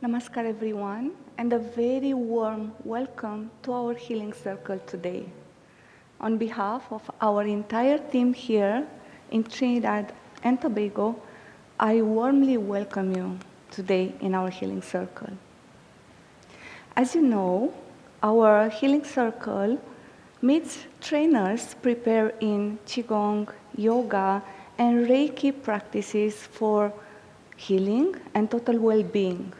Namaskar everyone, and a very warm welcome to our Healing Circle today. On behalf of our entire team here in Trinidad and Tobago, I warmly welcome you today in our Healing Circle. As you know, our Healing Circle meets trainers prepare in Qigong, yoga, and Reiki practices for healing and total well-being.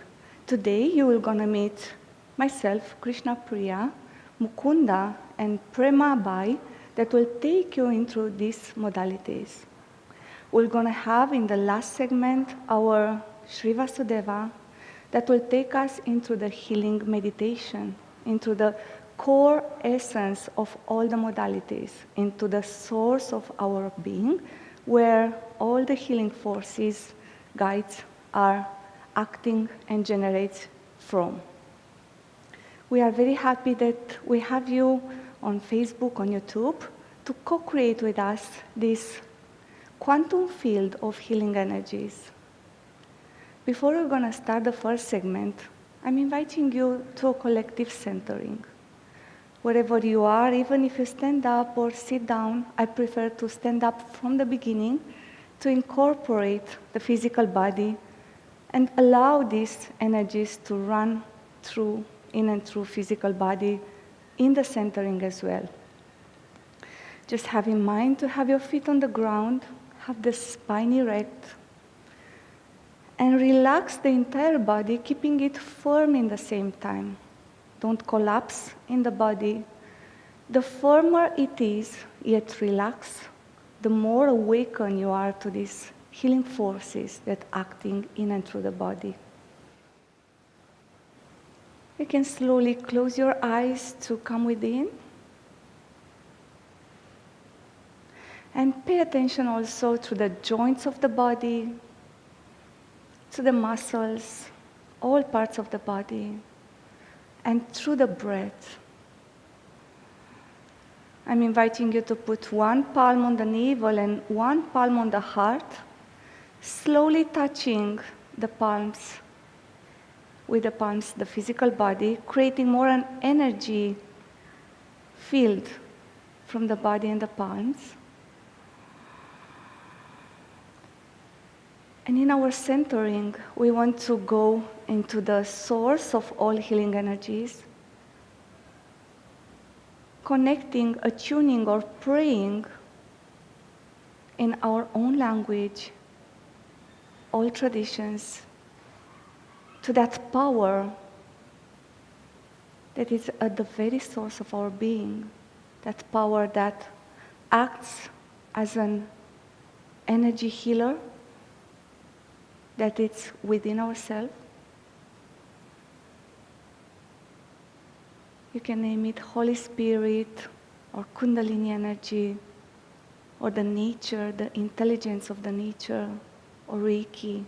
Today you will gonna meet myself, Krishna Priya, Mukunda, and Prema Bai that will take you into these modalities. We're gonna have in the last segment our Sri Vasudeva that will take us into the healing meditation, into the core essence of all the modalities, into the source of our being, where all the healing forces, guides are acting and generate from. We are very happy that we have you on Facebook, on YouTube, to co-create with us this quantum field of healing energies. Before we're going to start the first segment, I'm inviting you to a collective centering. Wherever you are, even if you stand up or sit down, I prefer to stand up from the beginning to incorporate the physical body and allow these energies to run through, in and through physical body in the centering as well. Just have in mind to have your feet on the ground, have the spine erect, and relax the entire body, keeping it firm in the same time. Don't collapse in the body. The firmer it is, yet relaxed, the more awakened you are to these healing forces that are acting in and through the body. You can slowly close your eyes to come within. And pay attention also to the joints of the body, to the muscles, all parts of the body, and through the breath. I'm inviting you to put one palm on the navel and one palm on the heart, slowly touching the palms with the palms, the physical body, creating more an energy field from the body and the palms. And in our centering, we want to go into the source of all healing energies, connecting, attuning, or praying in our own language, all traditions, to that power that is at the very source of our being, that power that acts as an energy healer, that it's within ourselves. You can name it Holy Spirit, or Kundalini energy, or the nature, the intelligence of the nature, or Reiki.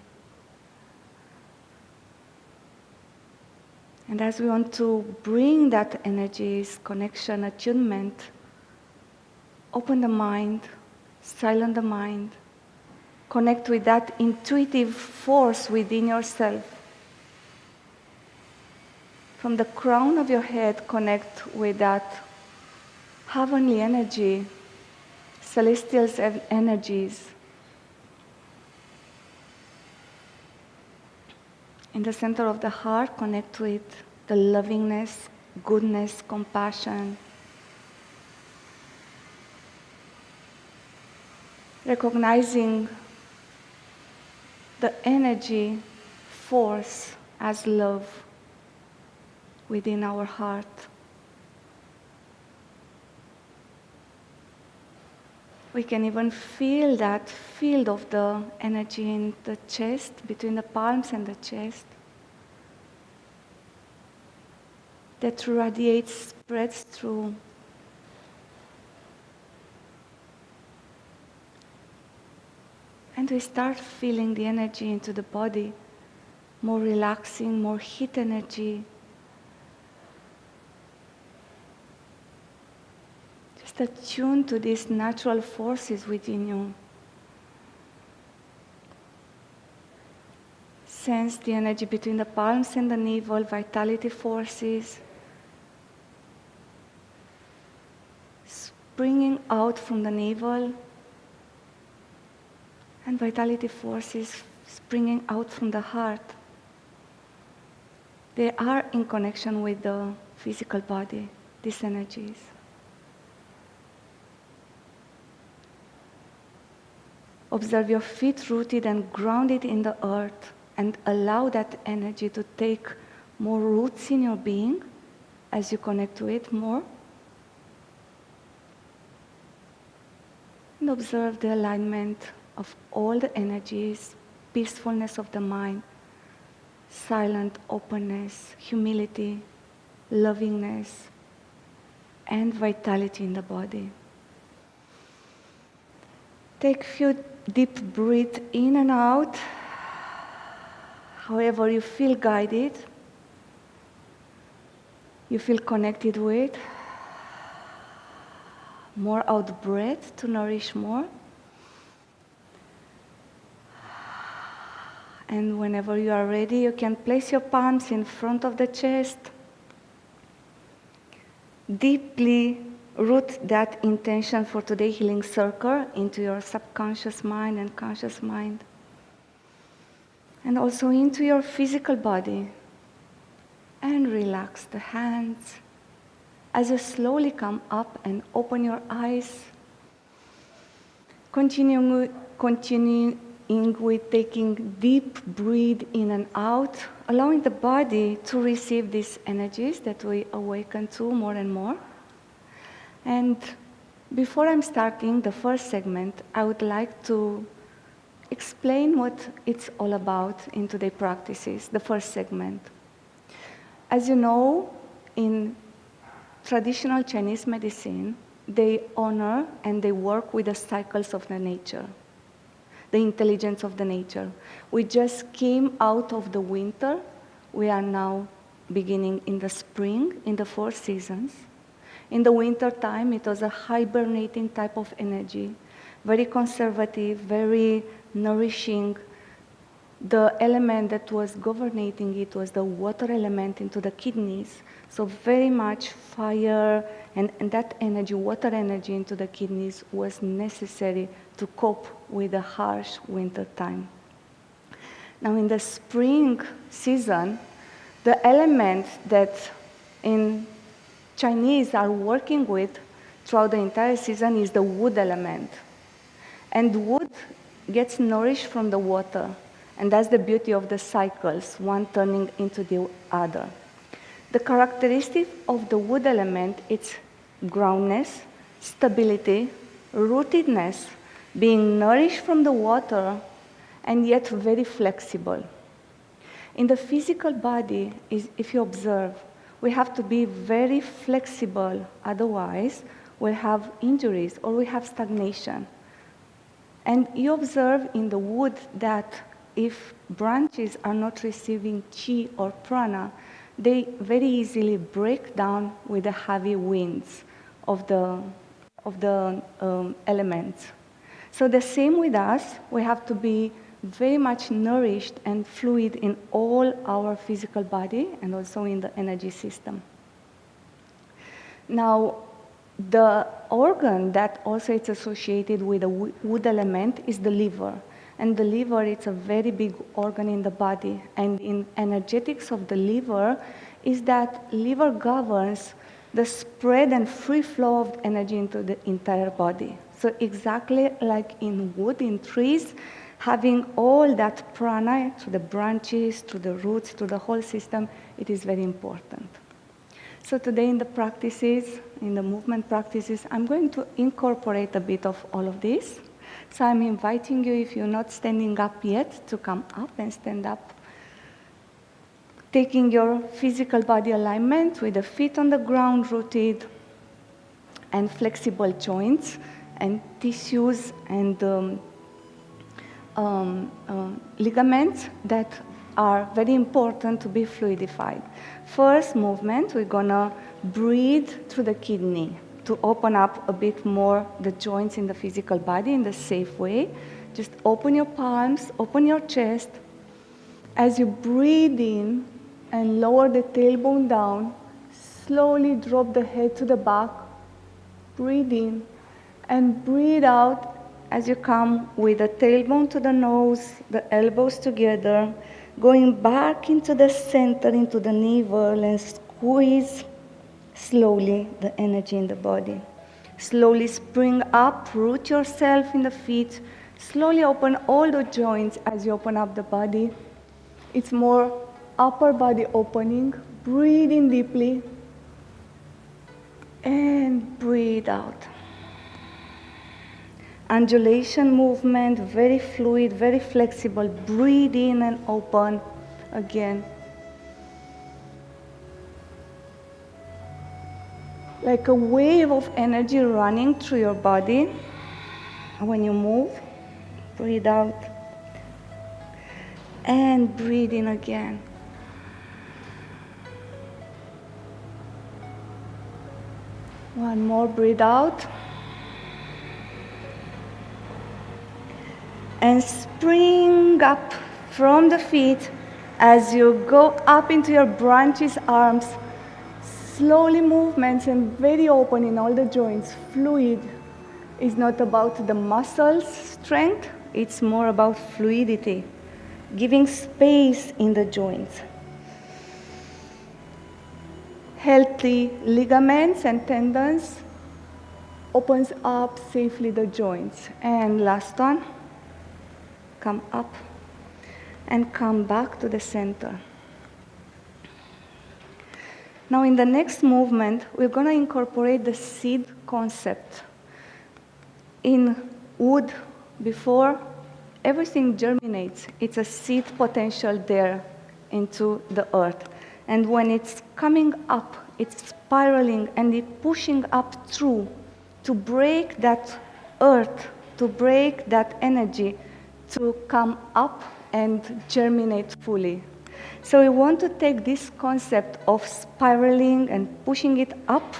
And as we want to bring that energies, connection, attunement, open the mind, silence the mind, connect with that intuitive force within yourself. From the crown of your head, connect with that heavenly energy, celestial energies. In the center of the heart, connect with the lovingness, goodness, compassion. Recognizing the energy, force as love within our heart. We can even feel that field of the energy in the chest, between the palms and the chest, that radiates, spreads through. And we start feeling the energy into the body, more relaxing, more heat energy. Just attune to these natural forces within you. sense the energy between the palms and the navel, vitality forces springing out from the navel, and vitality forces springing out from the heart. They are in connection with the physical body, these energies. Observe your feet rooted and grounded in the earth, and allow that energy to take more roots in your being as you connect to it more. And observe the alignment of all the energies, peacefulness of the mind, silent openness, humility, lovingness, and vitality in the body. Take a few deep breaths in and out, however you feel guided, you feel connected with. More out breath to nourish more. And whenever you are ready, you can place your palms in front of the chest. Deeply root that intention for today's healing circle into your subconscious mind and conscious mind. And also into your physical body. And relax the hands. As you slowly come up and open your eyes, continuing with taking deep breath in and out, allowing the body to receive these energies that we awaken to more and more. And before I'm starting the first segment, I would like to explain what it's all about in today's practices, the first segment. As you know, in traditional Chinese medicine, they honor and they work with the cycles of the nature, the intelligence of the nature. We just came out of the winter. We are now beginning in the spring, in the 4 seasons. In the winter time, it was a hibernating type of energy, very conservative, very nourishing. The element that was governing it was the water element into the kidneys. So very much fire and that energy, water energy into the kidneys was necessary to cope with the harsh winter time. Now in the spring season, the element that in Chinese are working with throughout the entire season is the wood element. And wood gets nourished from the water. And that's the beauty of the cycles, one turning into the other. The characteristic of the wood element is groundness, stability, rootedness, being nourished from the water, and yet very flexible. In the physical body, if you observe, we have to be very flexible, otherwise we'll have injuries or we have stagnation. And you observe in the wood that if branches are not receiving qi or prana, they very easily break down with the heavy winds of the elements. So the same with us, we have to be very much nourished and fluid in all our physical body and also in the energy system. Now, the organ that also is associated with the wood element is the liver. And the liver is a very big organ in the body. And in energetics of the liver is that liver governs the spread and free flow of energy into the entire body. So exactly like in wood, in trees, having all that prana to the branches, to the roots, to the whole system, it is very important. So today in the practices, in the movement practices, I'm going to incorporate a bit of all of this. So I'm inviting you, if you're not standing up yet, to come up and stand up. Taking your physical body alignment with the feet on the ground, rooted, and flexible joints, and tissues, and ligaments that are very important to be fluidified. First movement, we're gonna breathe through the kidney to open up a bit more the joints in the physical body in the safe way. Just open your palms, open your chest, As you breathe in and lower the tailbone down, slowly drop the head to the back. Breathe in and breathe out as you come with the tailbone to the nose, the elbows together, going back into the center, into the navel, and squeeze slowly the energy in the body. Slowly spring up, root yourself in the feet. Slowly open all the joints as you open up the body. It's more upper body opening. Breathe in deeply and breathe out. Undulation movement, very fluid, very flexible. Breathe in and open again. Like a wave of energy running through your body. When you move, breathe out. And breathe in again. One more, breathe out. And spring up from the feet as you go up into your branches, arms. Slowly movements and very open in all the joints. Fluid is not about the muscles strength, it's more about fluidity. Giving space in the joints. Healthy ligaments and tendons opens up safely the joints. And last one, come up and come back to the center. Now in the next movement, we're going to incorporate the seed concept. In wood, before everything germinates, it's a seed potential there into the earth. And when it's coming up, it's spiraling and it's pushing up through to break that earth, to break that energy, to come up and germinate fully. So we want to take this concept of spiraling and pushing it up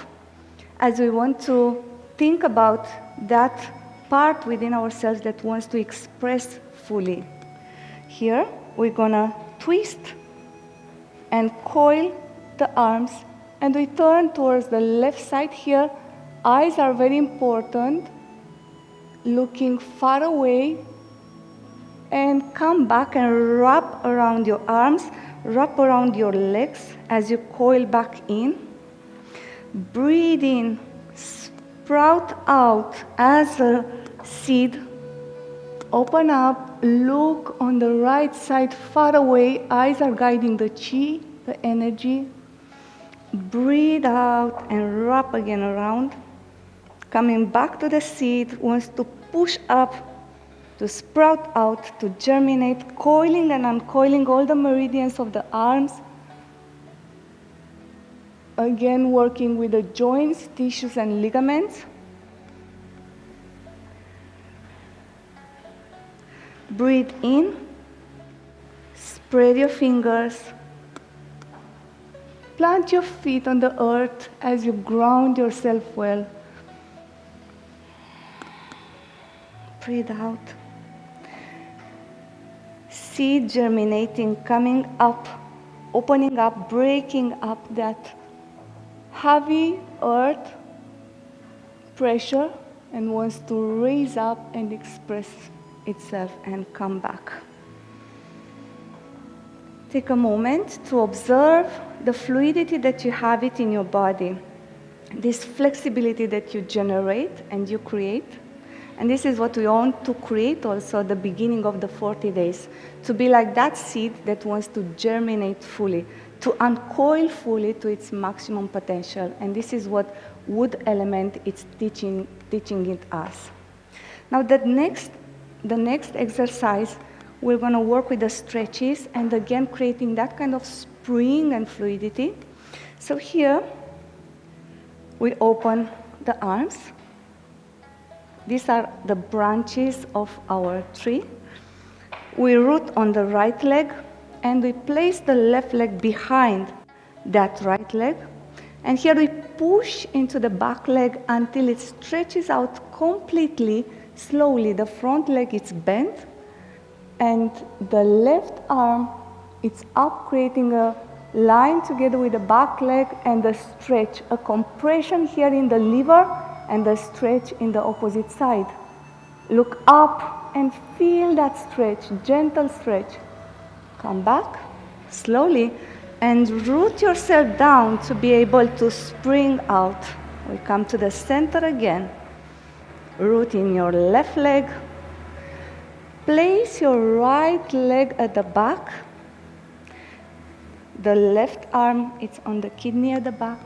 as we want to think about that part within ourselves that wants to express fully. Here, we're gonna twist and coil the arms, and we turn towards the left side here. Eyes are very important, looking far away, and come back and wrap around your arms, wrap around your legs as you coil back in. Breathe in, sprout out as a seed. Open up, look on the right side far away. Eyes are guiding the chi, the energy. Breathe out and wrap again around. Coming back to the seed, wants to push up, to sprout out, to germinate, coiling and uncoiling all the meridians of the arms. Again, working with the joints, tissues, and ligaments. Breathe in, spread your fingers, plant your feet on the earth as you ground yourself well. Breathe out. Seed germinating, coming up, opening up, breaking up that heavy earth pressure and wants to raise up and express itself and come back. Take a moment to observe the fluidity that you have it in your body, this flexibility that you generate and you create. And this is what we want to create also at the beginning of the 40 days, to be like that seed that wants to germinate fully, to uncoil fully to its maximum potential. And this is what wood element is teaching it us. Now the next exercise, we're going to work with the stretches and again creating that kind of spring and fluidity. So here, we open the arms. These are the branches of our tree. We root on the right leg and we place the left leg behind that right leg. And here we push into the back leg until it stretches out completely. Slowly, the front leg is bent and the left arm It's up, creating a line together with the back leg and the stretch, a compression here in the liver and the stretch in the opposite side. Look up and feel that stretch, gentle stretch. Come back slowly and root yourself down to be able to spring out. We come to the center again. Root in your left leg. Place your right leg at the back. The left arm is on the kidney at the back.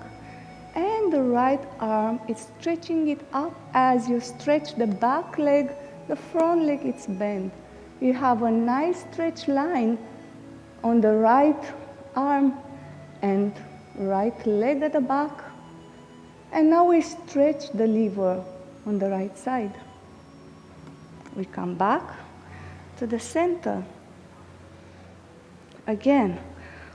And the right arm is stretching it up. As you stretch the back leg, the front leg is bent. You have a nice stretch line on the right arm and right leg at the back. And now we stretch the liver on the right side. We come back to the center. Again,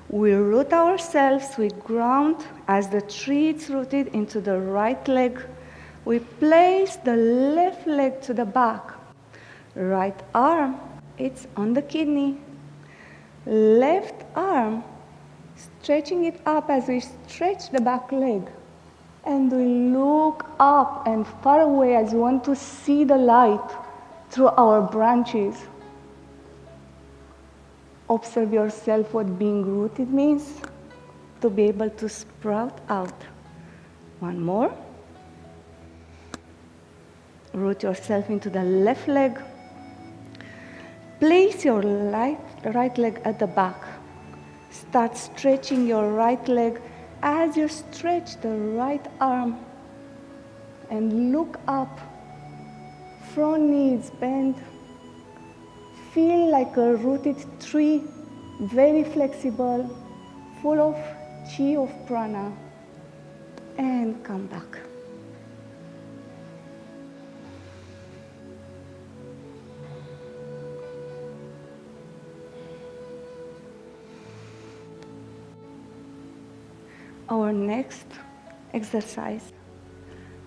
we root ourselves, we ground as the tree is rooted into the right leg. We place the left leg to the back. Right arm, it's on the kidney. Left arm, stretching it up as we stretch the back leg. And we look up and far away as we want to see the light through our branches. Observe yourself what being rooted means, to be able to sprout out. One more. Root yourself into the left leg. Place your right leg at the back. Start stretching your right leg as you stretch the right arm. And look up. Front knees bend. Feel like a rooted tree, very flexible, full of chi, of prana. And come back. Our next exercise.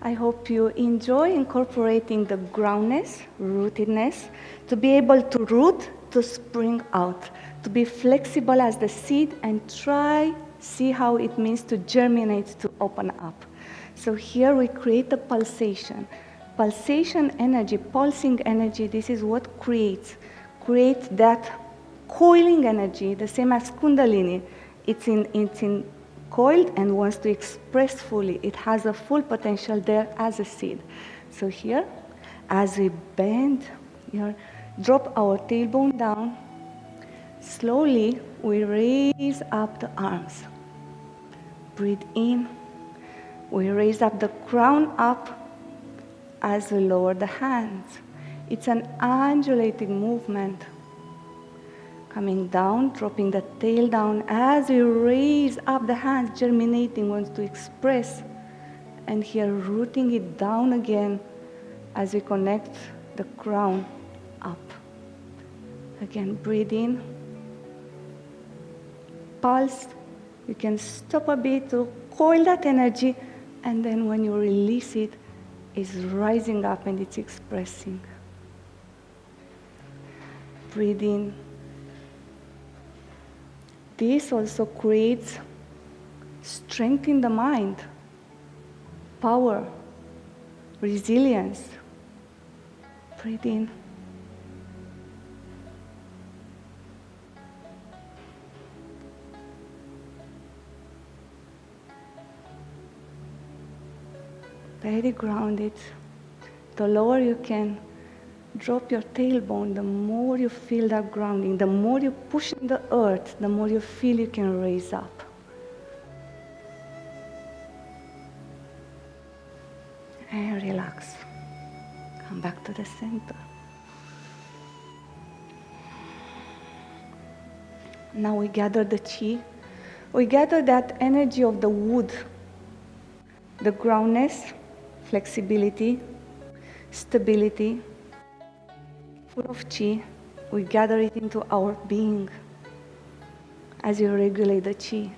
I hope you enjoy incorporating the groundness, rootedness, to be able to root, to spring out, to be flexible as the seed and see how it means to germinate, to open up. So here we create a pulsation. Pulsation energy, pulsing energy, this is what creates that coiling energy, the same as Kundalini. It's in coiled and wants to express fully. It has a full potential there as a seed. So here, as we bend, drop our tailbone down, slowly we raise up the arms. Breathe in. We raise up the crown up as we lower the hands. It's an undulating movement. Coming down, dropping the tail down as we raise up the hands, germinating, wants to express. And here rooting it down again as we connect the crown up. Again, breathe in. Pulse. You can stop a bit to coil that energy, and then when you release it, it's rising up and it's expressing. Breathe in. This also creates strength in the mind, power, resilience. Breathe in. Very grounded. The lower you can drop your tailbone, the more you feel that grounding. The more you push in the earth, the more you feel you can raise up. And relax. Come back to the center. Now we gather the chi. We gather that energy of the wood, the groundness, flexibility, stability, full of chi. We gather it into our being as you regulate the chi.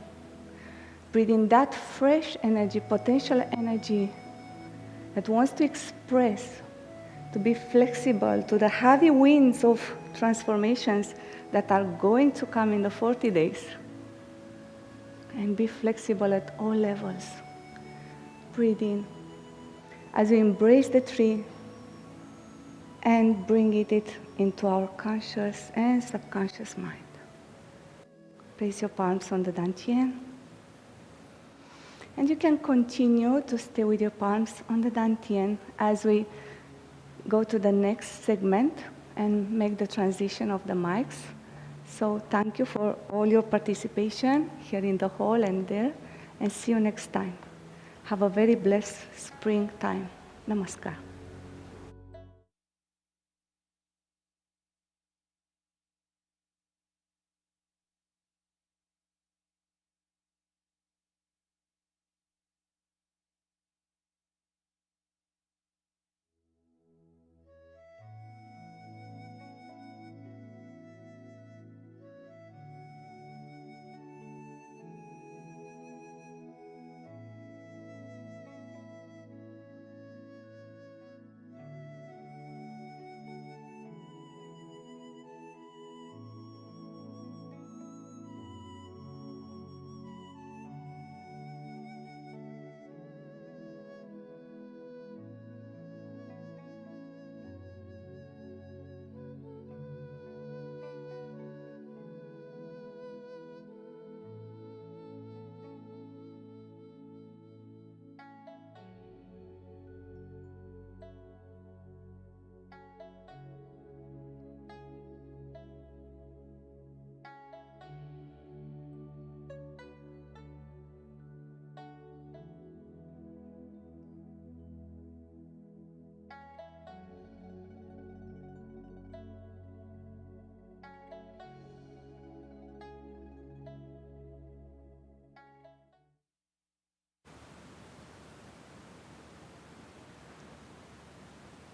Breathe in that fresh energy, potential energy that wants to express, to be flexible to the heavy winds of transformations. that are going to come in the 40 days. And be flexible at all levels. Breathe in as we embrace the tree and bring it into our conscious and subconscious mind. Place your palms on the dantian. And you can continue to stay with your palms on the dantian as we go to the next segment and make the transition of the mics. So thank you for all your participation here in the hall and there, and see you next time. Have a very blessed springtime. Namaskar.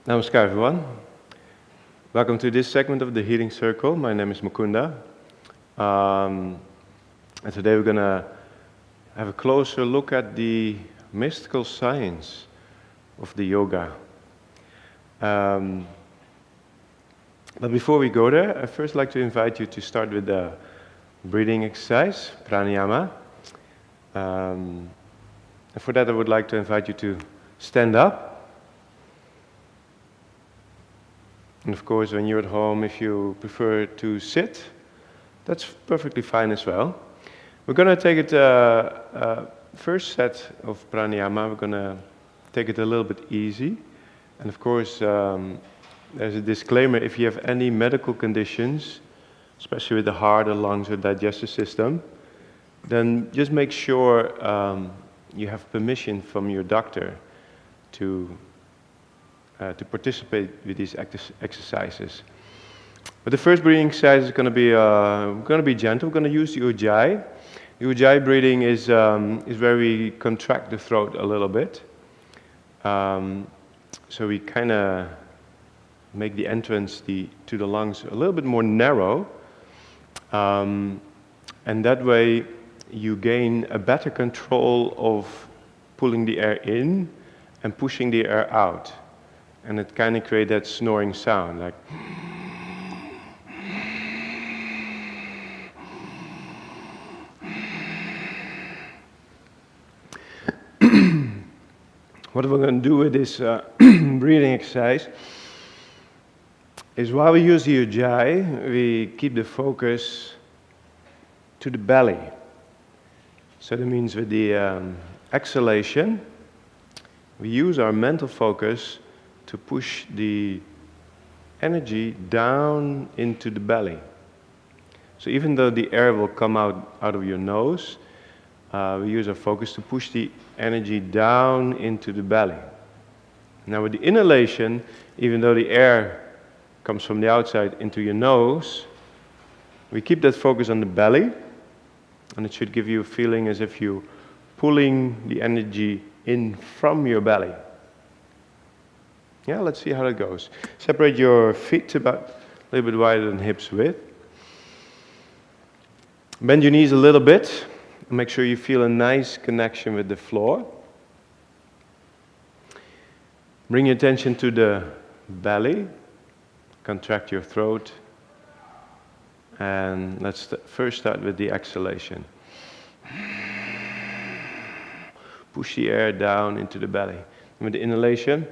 Namaskar everyone. Welcome to this segment of the Healing Circle. My name is Mukunda. And today we're going to have a closer look at the mystical science of the yoga. But before we go there, I'd first like to invite you to start with the breathing exercise, pranayama. And for that I would like to invite you to stand up. And of course, when you're at home, if you prefer to sit, that's perfectly fine as well. We're going to take it, first set of pranayama, we're going to take it a little bit easy. And of course, there's a disclaimer, if you have any medical conditions, especially with the heart, the lungs, or digestive system, then just make sure you have permission from your doctor to participate with these exercises. But the first breathing exercise is going to be gentle. We're going to use the Ujjayi. The Ujjayi breathing is where we contract the throat a little bit. So we kind of make the entrance to the lungs a little bit more narrow. And that way you gain a better control of pulling the air in and pushing the air out. And it kind of creates that snoring sound, like. What we're going to do with this breathing exercise is while we use the Ujjayi, we keep the focus to the belly. So that means with the exhalation, we use our mental focus to push the energy down into the belly. So even though the air will come out of your nose, we use our focus to push the energy down into the belly. Now with the inhalation, even though the air comes from the outside into your nose, we keep that focus on the belly, and it should give you a feeling as if you're pulling the energy in from your belly. Yeah, let's see how that goes. Separate your feet about a little bit wider than hips width. Bend your knees a little bit. Make sure you feel a nice connection with the floor. Bring your attention to the belly. Contract your throat. And let's first start with the exhalation. Push the air down into the belly. And with the inhalation,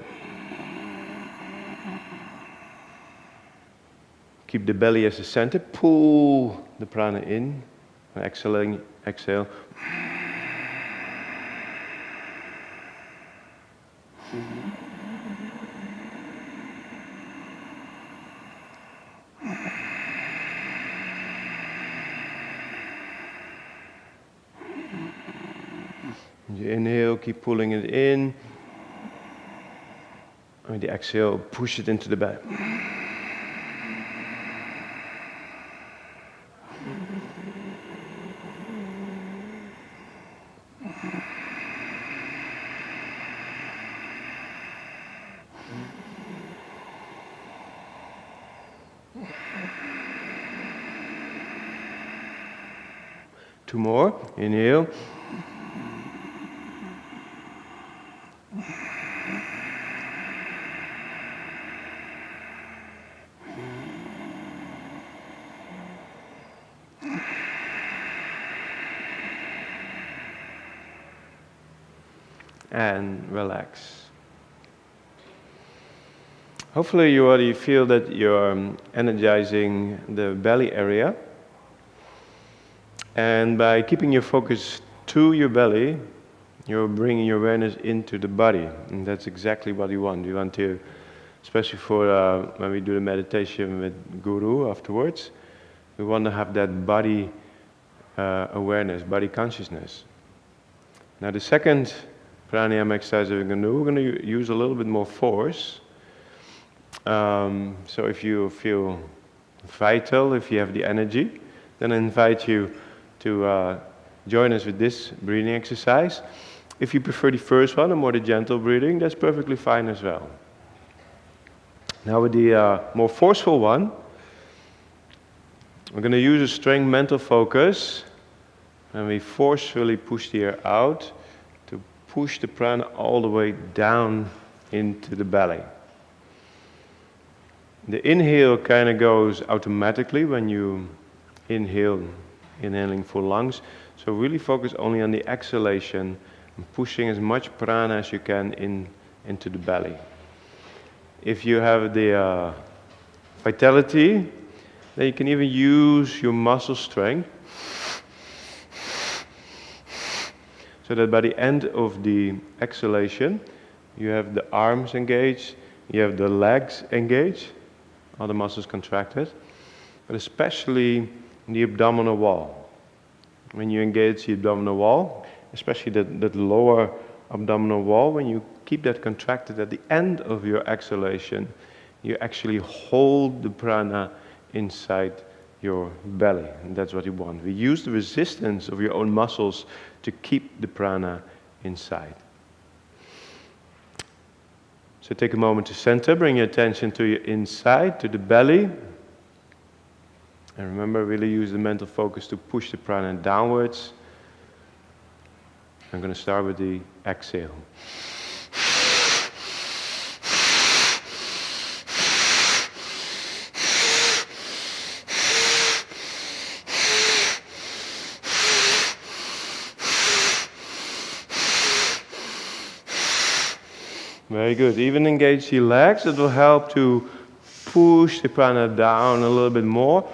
keep the belly as the center. Pull the prana in. And exhaling, exhale. You inhale, keep pulling it in. And the exhale, push it into the belly. Two more. Inhale. And relax. Hopefully you already feel that you're energizing the belly area. And by keeping your focus to your belly, you're bringing your awareness into the body. And that's exactly what you want. You want to, especially for when we do the meditation with Guru afterwards, we want to have that body awareness, body consciousness. Now the second pranayama exercise that we're going to use a little bit more force. So if you feel vital, if you have the energy, then I invite you to join us with this breathing exercise. If you prefer the first one, a more the gentle breathing, that's perfectly fine as well. Now with the more forceful one, we're going to use a strong mental focus, and we forcefully push the air out to push the prana all the way down into the belly. The inhale kind of goes automatically when you inhaling full lungs. So really focus only on the exhalation and pushing as much prana as you can into the belly. If you have the vitality, then you can even use your muscle strength so that by the end of the exhalation, you have the arms engaged, you have the legs engaged, all the muscles contracted, but especially the abdominal wall. When you engage the abdominal wall, especially that lower abdominal wall, when you keep that contracted at the end of your exhalation, you actually hold the prana inside your belly, and that's what you want. We use the resistance of your own muscles to keep the prana inside. So take a moment to center, bring your attention to your inside, to the belly. And remember, really use the mental focus to push the prana downwards. I'm going to start with the exhale. Very good. Even engage the legs. It will help to push the prana down a little bit more.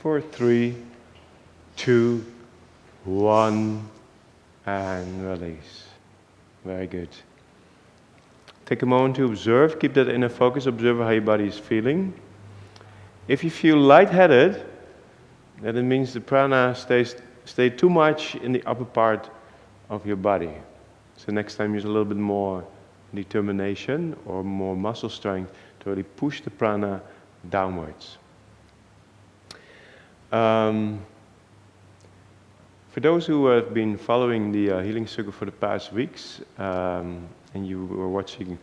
For 3, 2, 1, and release. Very good. Take a moment to observe, keep that inner focus, observe how your body is feeling. If you feel lightheaded, then it means the prana stay too much in the upper part of your body. So next time use a little bit more determination or more muscle strength to really push the prana downwards. Um, for those who have been following the Healing Circle for the past weeks, and you were watching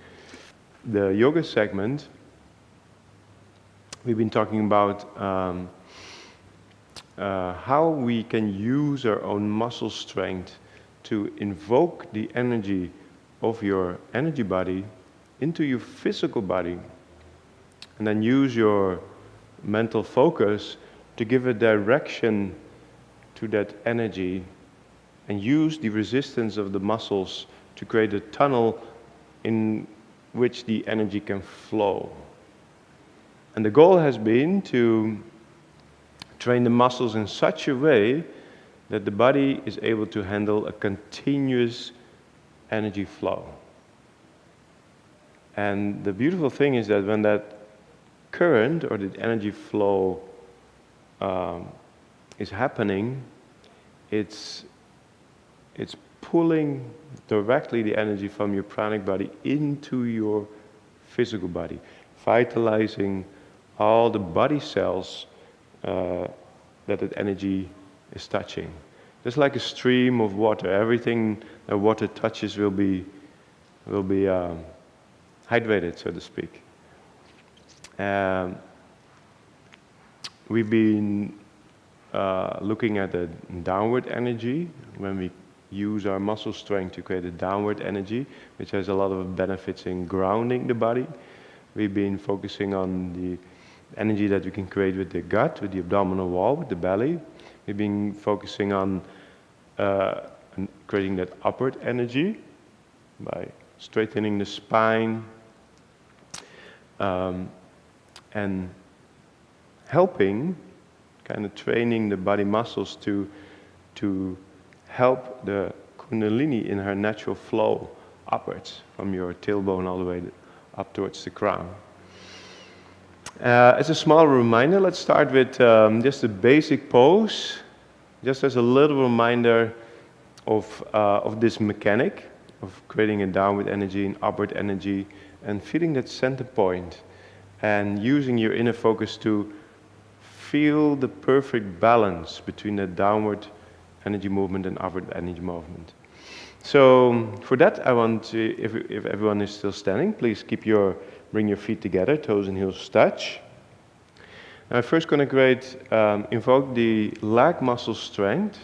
the yoga segment, we've been talking about how we can use our own muscle strength to invoke the energy of your energy body into your physical body, and then use your mental focus to give a direction to that energy, and use the resistance of the muscles to create a tunnel in which the energy can flow. And the goal has been to train the muscles in such a way that the body is able to handle a continuous energy flow. And the beautiful thing is that when that current or the energy flow is happening, it's pulling directly the energy from your pranic body into your physical body, vitalizing all the body cells that energy is touching. Just like a stream of water, everything that water touches will be hydrated, so to speak. We've been looking at the downward energy when we use our muscle strength to create a downward energy, which has a lot of benefits in grounding the body. We've been focusing on the energy that we can create with the gut, with the abdominal wall, with the belly. We've been focusing on creating that upward energy by straightening the spine and helping, kind of training the body muscles to help the Kundalini in her natural flow upwards from your tailbone all the way up towards the crown. As a small reminder, let's start with just a basic pose, just as a little reminder of this mechanic of creating a downward energy and upward energy, and feeling that center point and using your inner focus to feel the perfect balance between the downward energy movement and upward energy movement. So for that, I want to, if everyone is still standing, please bring your feet together, toes and heels touch. Now I'm first going to invoke the leg muscle strength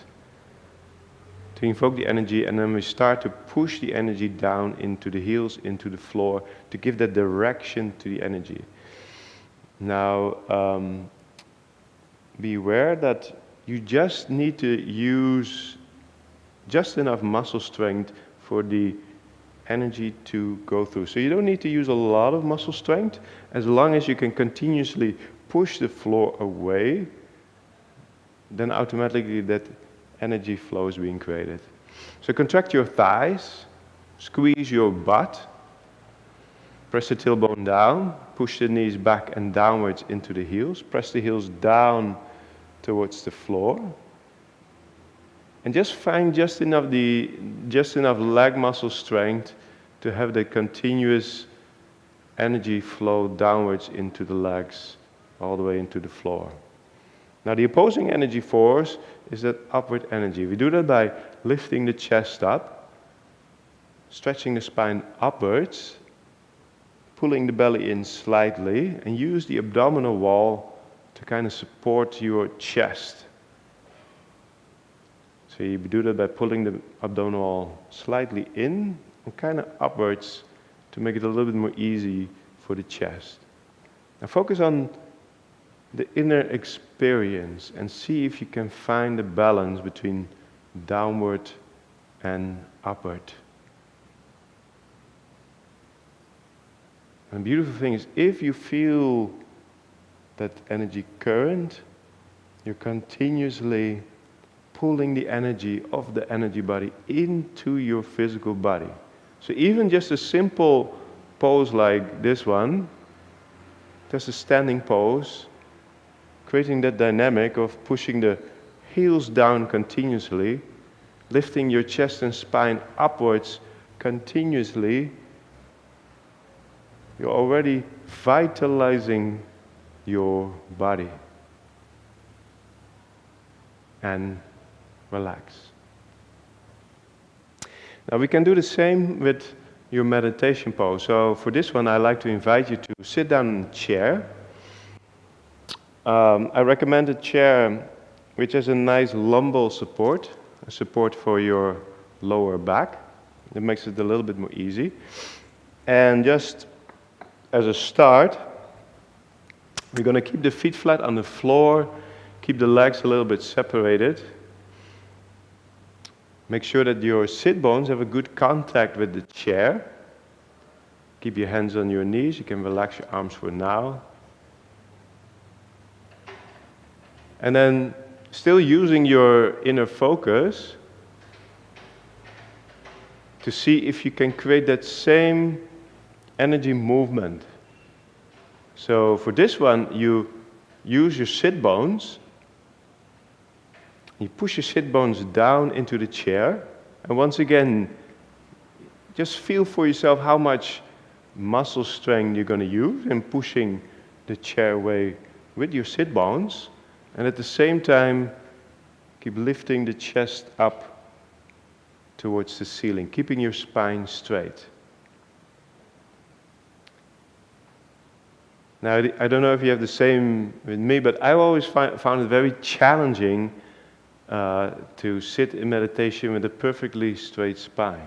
to invoke the energy, and then we start to push the energy down into the heels, into the floor, to give that direction to the energy. Now, be aware that you just need to use just enough muscle strength for the energy to go through. So you don't need to use a lot of muscle strength, as long as you can continuously push the floor away, then automatically that energy flow is being created. So contract your thighs, squeeze your butt, press the tailbone down, push the knees back and downwards into the heels, press the heels down towards the floor, and just find just enough leg muscle strength to have the continuous energy flow downwards into the legs, all the way into the floor. Now the opposing energy force is that upward energy. We do that by lifting the chest up, stretching the spine upwards, pulling the belly in slightly, and use the abdominal wall to kind of support your chest. So you do that by pulling the abdominal wall slightly in and kind of upwards to make it a little bit more easy for the chest. Now focus on the inner experience and see if you can find the balance between downward and upward. And the beautiful thing is, if you feel that energy current, you're continuously pulling the energy of the energy body into your physical body. So even just a simple pose like this one, just a standing pose, creating that dynamic of pushing the heels down continuously, lifting your chest and spine upwards continuously, you're already vitalizing your body. and relax. Now we can do the same with your meditation pose. So for this one, I like to invite you to sit down in a chair. I recommend a chair which has a nice lumbar support, a support for your lower back. It makes it a little bit more easy. And just as a start, we're going to keep the feet flat on the floor, keep the legs a little bit separated. Make sure that your sit bones have a good contact with the chair. Keep your hands on your knees. You can relax your arms for now. And then, still using your inner focus to see if you can create that same energy movement. So for this one, you use your sit bones. You push your sit bones down into the chair, and once again, just feel for yourself how much muscle strength you're going to use in pushing the chair away with your sit bones, and at the same time, keep lifting the chest up towards the ceiling, keeping your spine straight. Now, I don't know if you have the same with me, but I always found it very challenging to sit in meditation with a perfectly straight spine.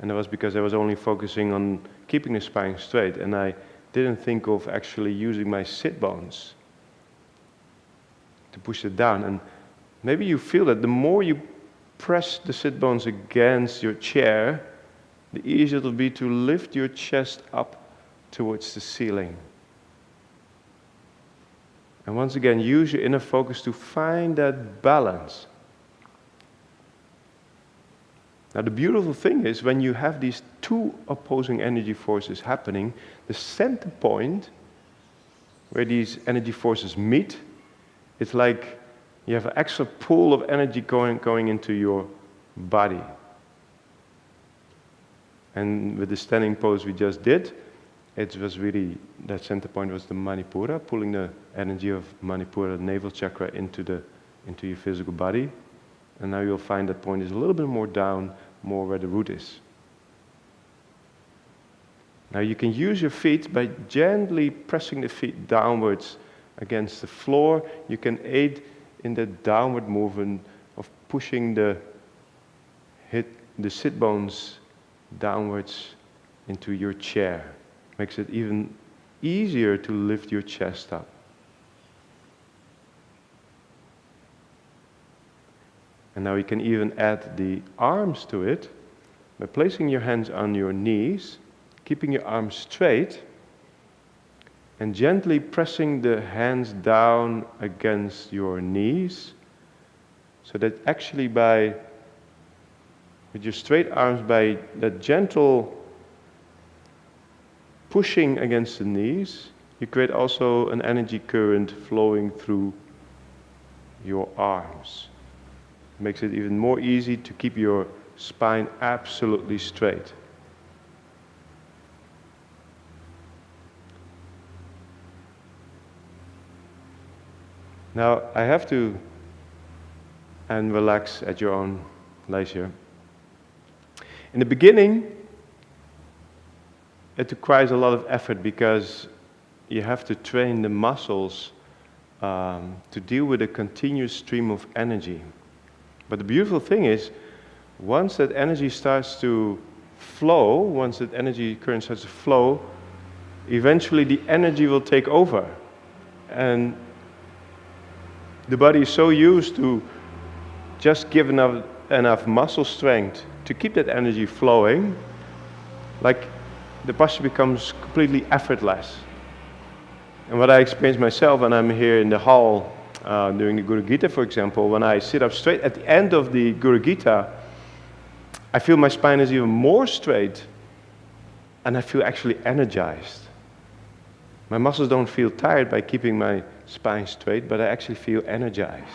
And that was because I was only focusing on keeping the spine straight, and I didn't think of actually using my sit bones to push it down. And maybe you feel that the more you press the sit bones against your chair, the easier it will be to lift your chest up towards the ceiling. And once again, use your inner focus to find that balance. Now, the beautiful thing is when you have these two opposing energy forces happening, the center point where these energy forces meet, it's like you have an extra pool of energy going into your body. And with the standing pose we just did, it was really, that center point was the Manipura, pulling the energy of Manipura, the navel chakra, into your physical body. And now you'll find that point is a little bit more down, more where the root is. Now you can use your feet by gently pressing the feet downwards against the floor. You can aid in the downward movement of pushing the sit bones downwards into your chair. Makes it even easier to lift your chest up. And now you can even add the arms to it by placing your hands on your knees, keeping your arms straight, and gently pressing the hands down against your knees, so that actually with your straight arms, by that gentle pushing against the knees, you create also an energy current flowing through your arms. It makes it even more easy to keep your spine absolutely straight. Now, I have to, and relax at your own leisure. In the beginning, it requires a lot of effort because you have to train the muscles to deal with a continuous stream of energy. But the beautiful thing is, once that energy starts to flow, once that energy current starts to flow, eventually the energy will take over. And the body is so used to just give enough muscle strength to keep that energy flowing, like the posture becomes completely effortless. And what I experience myself when I'm here in the hall doing the Guru Gita, for example, when I sit up straight at the end of the Guru Gita, I feel my spine is even more straight, and I feel actually energized. My muscles don't feel tired by keeping my spine straight, but I actually feel energized.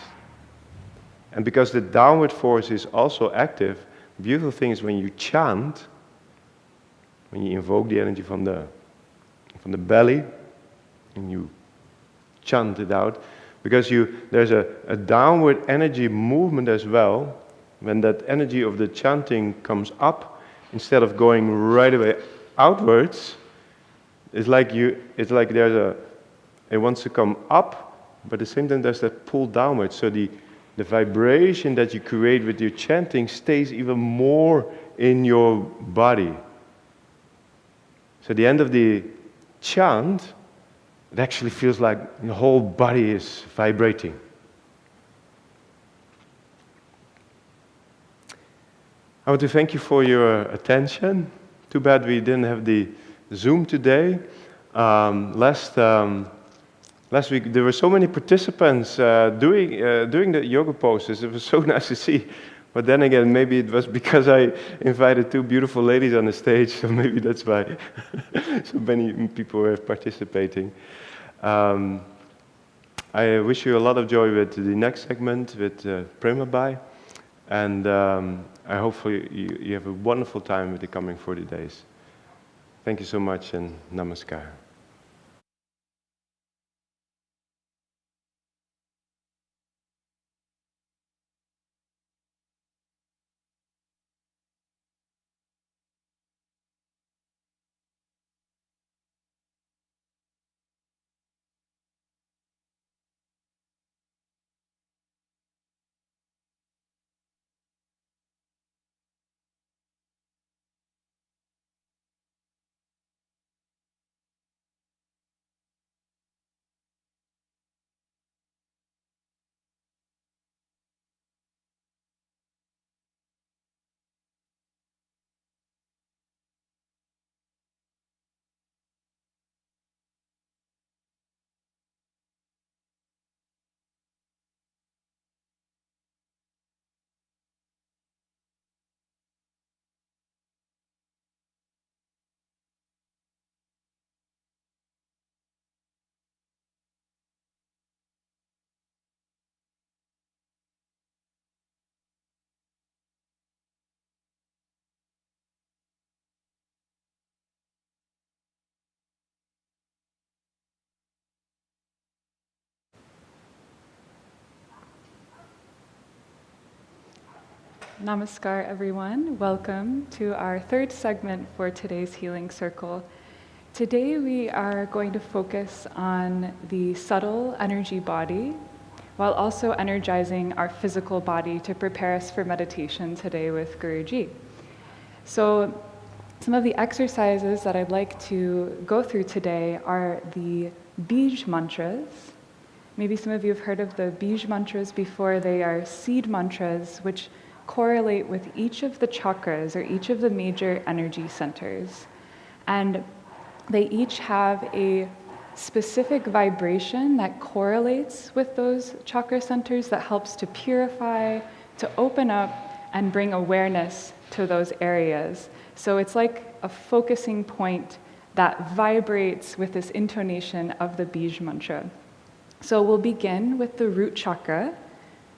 And because the downward force is also active, the beautiful thing is when you chant, when you invoke the energy from the belly, and you chant it out, Because there's a downward energy movement as well. When that energy of the chanting comes up, instead of going right away outwards, it's like it wants to come up, but at the same time there's that pull downwards. So the vibration that you create with your chanting stays even more in your body. So at the end of the chant, it actually feels like the whole body is vibrating. I want to thank you for your attention. Too bad we didn't have the Zoom today. Last week there were so many participants doing the yoga poses. It was so nice to see. But then again, maybe it was because I invited two beautiful ladies on the stage, so maybe that's why so many people were participating. I wish you a lot of joy with the next segment with Premabai, and I hope you have a wonderful time with the coming 40 days. Thank you so much, and namaskar. Namaskar, everyone. Welcome to our third segment for today's Healing Circle. Today we are going to focus on the subtle energy body while also energizing our physical body to prepare us for meditation today with Guruji. So some of the exercises that I'd like to go through today are the Bij mantras. Maybe some of you have heard of the Bij mantras before. They are seed mantras which correlate with each of the chakras or each of the major energy centers. And they each have a specific vibration that correlates with those chakra centers that helps to purify, to open up, and bring awareness to those areas. So it's like a focusing point that vibrates with this intonation of the Bij mantra. So we'll begin with the root chakra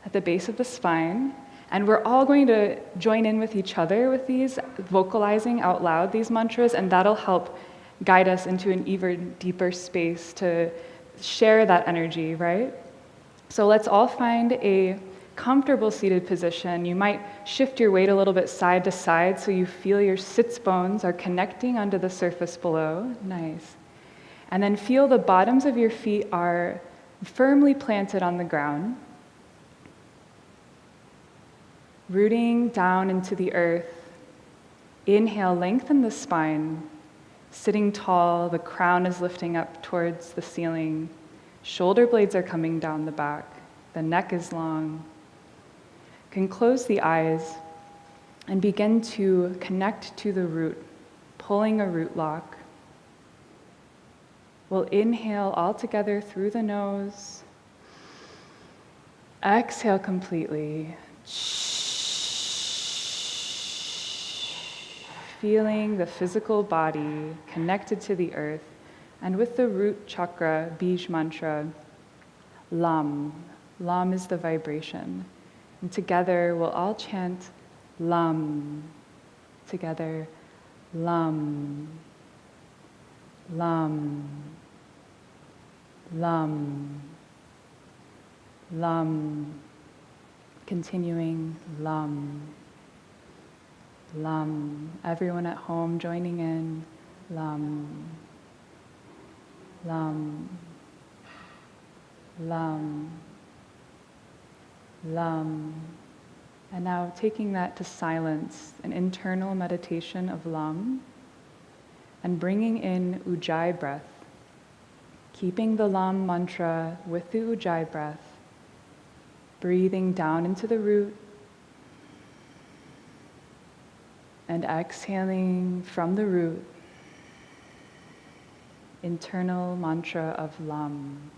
at the base of the spine. And we're all going to join in with each other with these, vocalizing out loud these mantras, and that'll help guide us into an even deeper space to share that energy, right? So let's all find a comfortable seated position. You might shift your weight a little bit side to side so you feel your sits bones are connecting onto the surface below. Nice. And then feel the bottoms of your feet are firmly planted on the ground. Rooting down into the earth. Inhale, lengthen the spine. Sitting tall, the crown is lifting up towards the ceiling. Shoulder blades are coming down the back. The neck is long. You can close the eyes and begin to connect to the root, pulling a root lock. We'll inhale all together through the nose. Exhale completely. Feeling the physical body connected to the earth, and with the root chakra, Bij mantra, Lam. Lam is the vibration. And together we'll all chant Lam. Together, Lam. Lam. Lam. Lam. Continuing, Lam. Lam. Everyone at home joining in, Lam. Lam. Lam. Lam. And now taking that to silence, an internal meditation of Lam, and bringing in Ujjayi breath, keeping the Lam mantra with the Ujjayi breath, breathing down into the root, and exhaling from the root, internal mantra of Lam.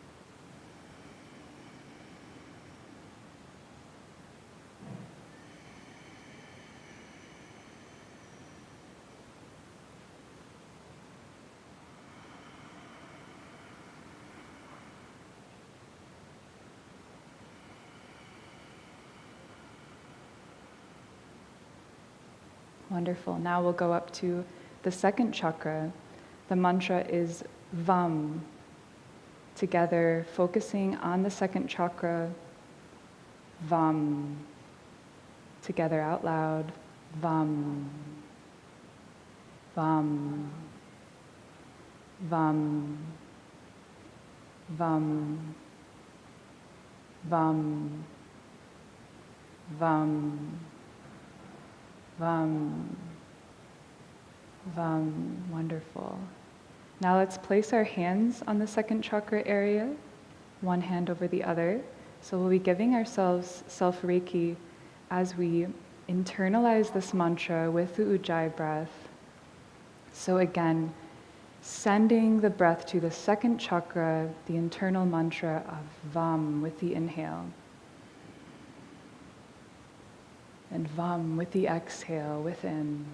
Wonderful. Now we'll go up to the second chakra. The mantra is Vam. Together, focusing on the second chakra, Vam. Together out loud, Vam. Vam. Vam. Vam. Vam. Vam. Vam. Vam. Wonderful. Now let's place our hands on the second chakra area, one hand over the other. So we'll be giving ourselves self-Reiki as we internalize this mantra with the Ujjayi breath. So again, sending the breath to the second chakra, the internal mantra of Vam with the inhale. And Vam with the exhale within.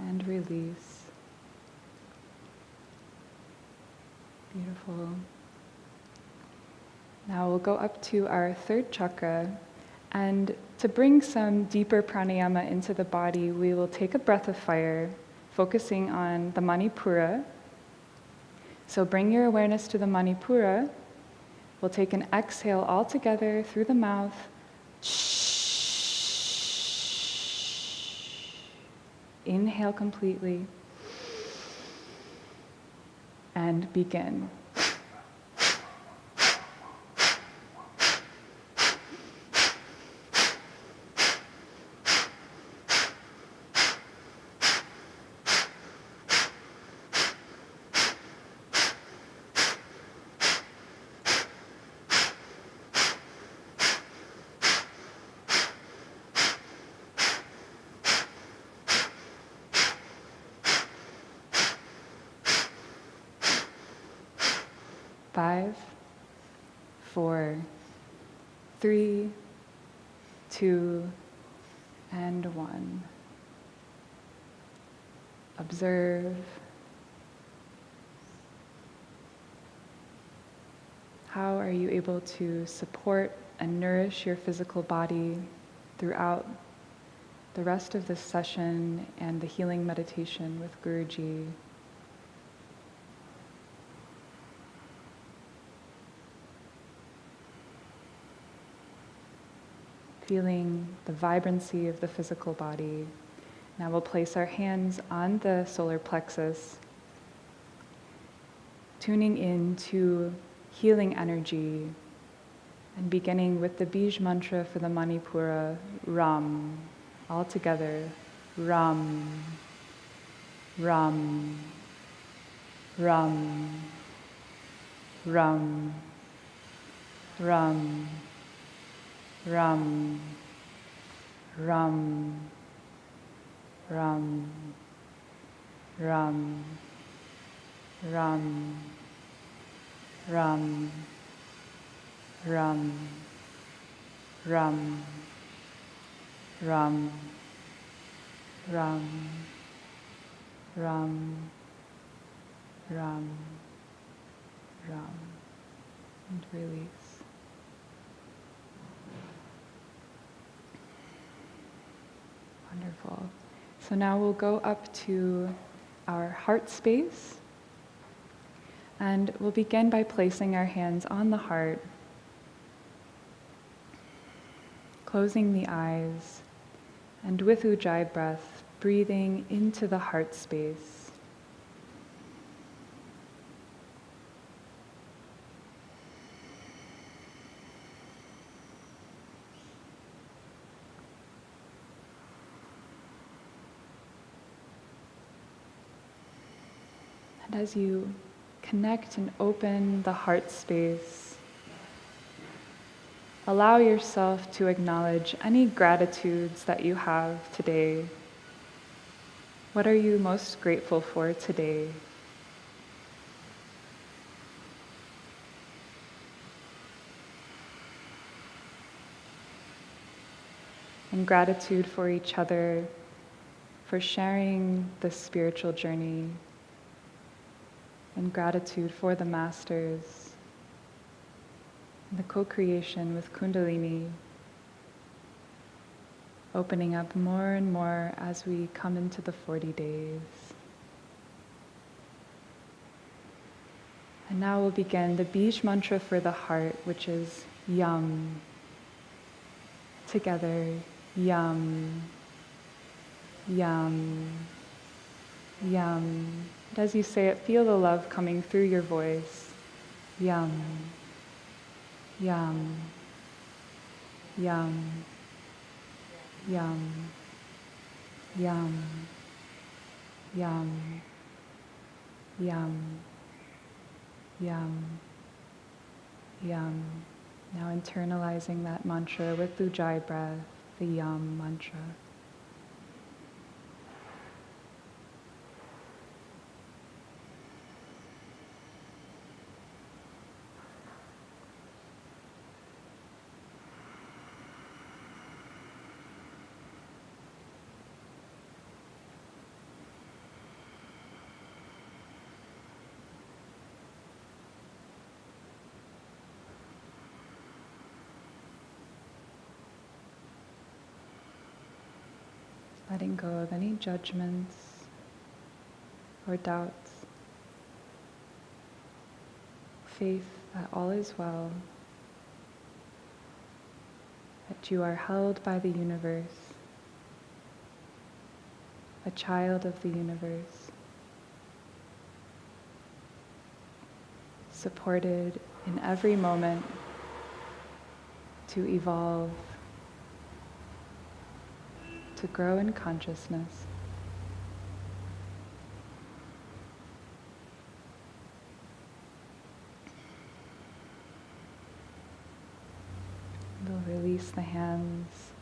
And release. Beautiful. Now we'll go up to our third chakra, and to bring some deeper pranayama into the body, we will take a breath of fire, focusing on the Manipura. So bring your awareness to the Manipura. We'll take an exhale all together through the mouth. Inhale completely and begin. Five, 4, 3, 2, and 1. Observe. How are you able to support and nourish your physical body throughout the rest of this session and the healing meditation with Guruji? Feeling the vibrancy of the physical body. Now we'll place our hands on the solar plexus, tuning in to healing energy, and beginning with the Bij mantra for the Manipura, Ram. All together, Ram, Ram, Ram, Ram, rum, rum, rum, rum, rum, rum, rum, rum, rum, rum, rum, rum, rum, rum, and release. Wonderful. So now we'll go up to our heart space, and we'll begin by placing our hands on the heart, closing the eyes, and with Ujjayi breath, breathing into the heart space. And as you connect and open the heart space, allow yourself to acknowledge any gratitudes that you have today. What are you most grateful for today? And gratitude for each other, for sharing this spiritual journey, and gratitude for the masters, and the co-creation with Kundalini, opening up more and more as we come into the 40 days. And now we'll begin the Bij mantra for the heart, which is Yum. Together, Yum, Yum, Yum. And as you say it, feel the love coming through your voice. Yum, Yum, Yum, Yum, Yum, Yum, Yum, Yum, Yum. Now internalizing that mantra with Ujjayi breath, the Yum mantra. Letting go of any judgments or doubts. Faith that all is well, that you are held by the universe, a child of the universe, supported in every moment to evolve, to grow in consciousness. We'll release the hands.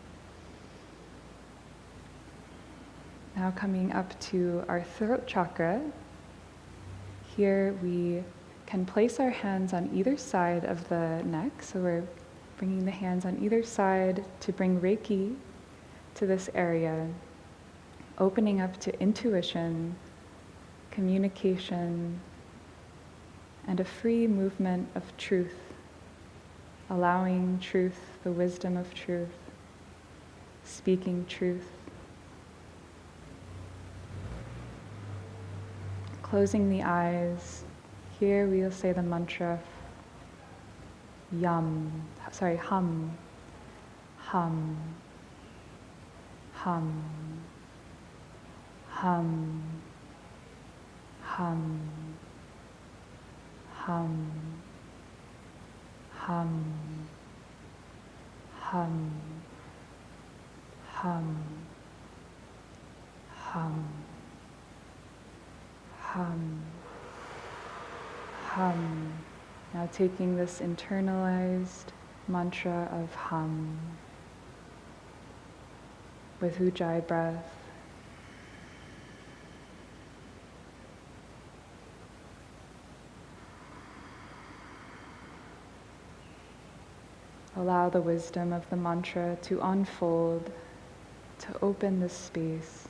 Now coming up to our throat chakra. Here we can place our hands on either side of the neck. So we're bringing the hands on either side to bring Reiki to this area, opening up to intuition, communication, and a free movement of truth, allowing truth, the wisdom of truth, speaking truth. Closing the eyes, here we'll say the mantra, hum, hum, hum, hum, hum, hum, hum, hum, hum, hum, hum, hum, hum, Now taking this internalized mantra of hum with Ujjayi breath. Allow the wisdom of the mantra to unfold, to open this space.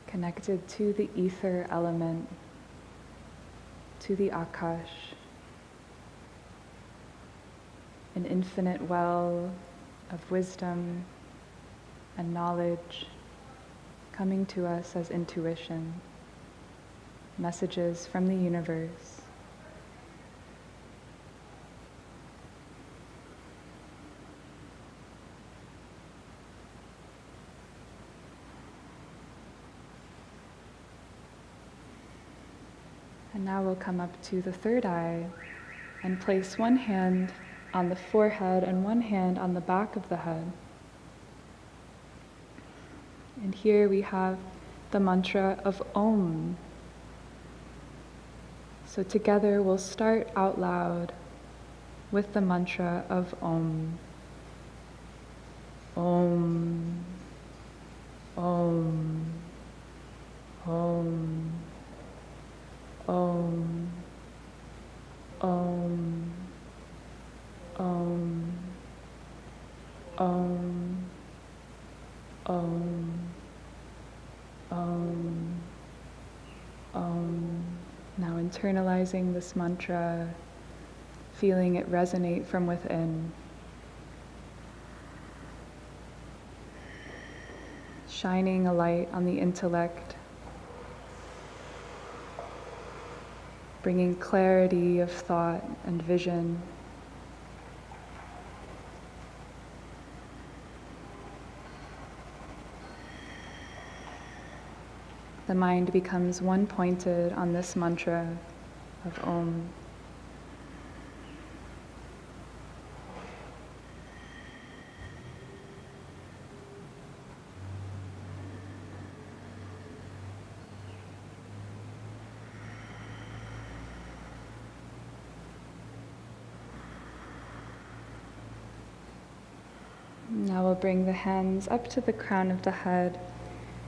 Connected to the ether element, to the Akash, an infinite well of wisdom and knowledge coming to us as intuition, messages from the universe. And now we'll come up to the third eye and place one hand on the forehead and one hand on the back of the head. And here we have the mantra of Om. So together we'll start out loud with the mantra of Om. Om. Om. Om. Om. Om. Om. Om. Om. Om. Om. Now internalizing this mantra, feeling it resonate from within. Shining a light on the intellect, bringing clarity of thought and vision. The mind becomes one-pointed on this mantra of Om. Now we'll bring the hands up to the crown of the head,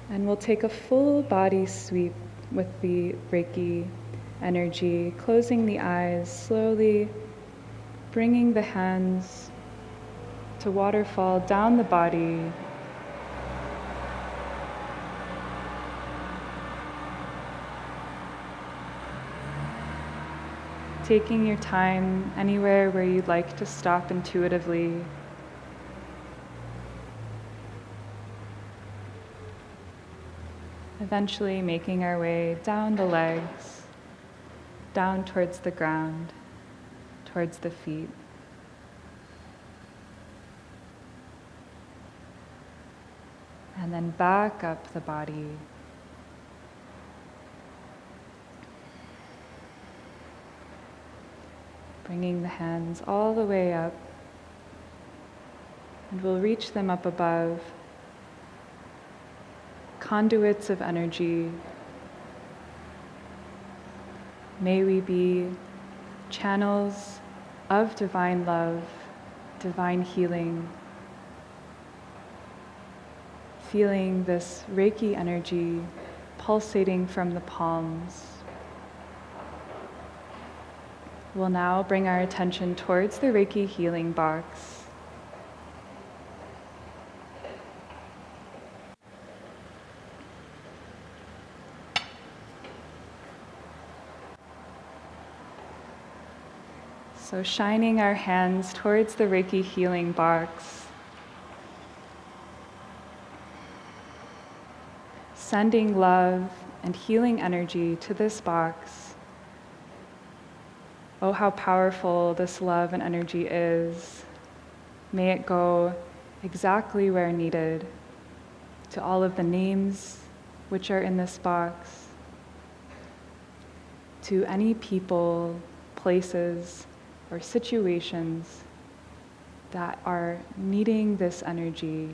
and we'll take a full body sweep with the Reiki energy, closing the eyes slowly, bringing the hands to waterfall down the body. Taking your time anywhere where you'd like to stop intuitively. Eventually making our way down the legs, down towards the ground, towards the feet. And then back up the body. Bringing the hands all the way up, and we'll reach them up above. Conduits of energy. May we be channels of divine love, divine healing. Feeling this Reiki energy pulsating from the palms. We'll now bring our attention towards the Reiki healing box. So shining our hands towards the Reiki healing box, sending love and healing energy to this box. Oh, how powerful this love and energy is. May it go exactly where needed, to all of the names which are in this box, to any people, places, or situations that are needing this energy,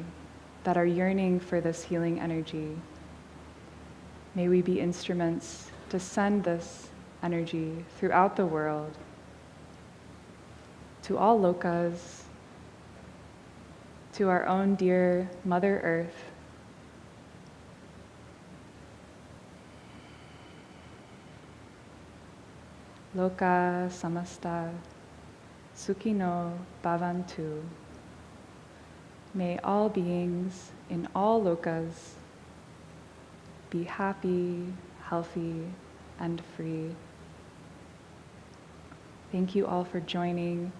that are yearning for this healing energy. May we be instruments to send this energy throughout the world, to all lokas, to our own dear Mother Earth. Loka samasta sukhino bhavantu. May all beings in all lokas be happy, healthy, and free. Thank you all for joining,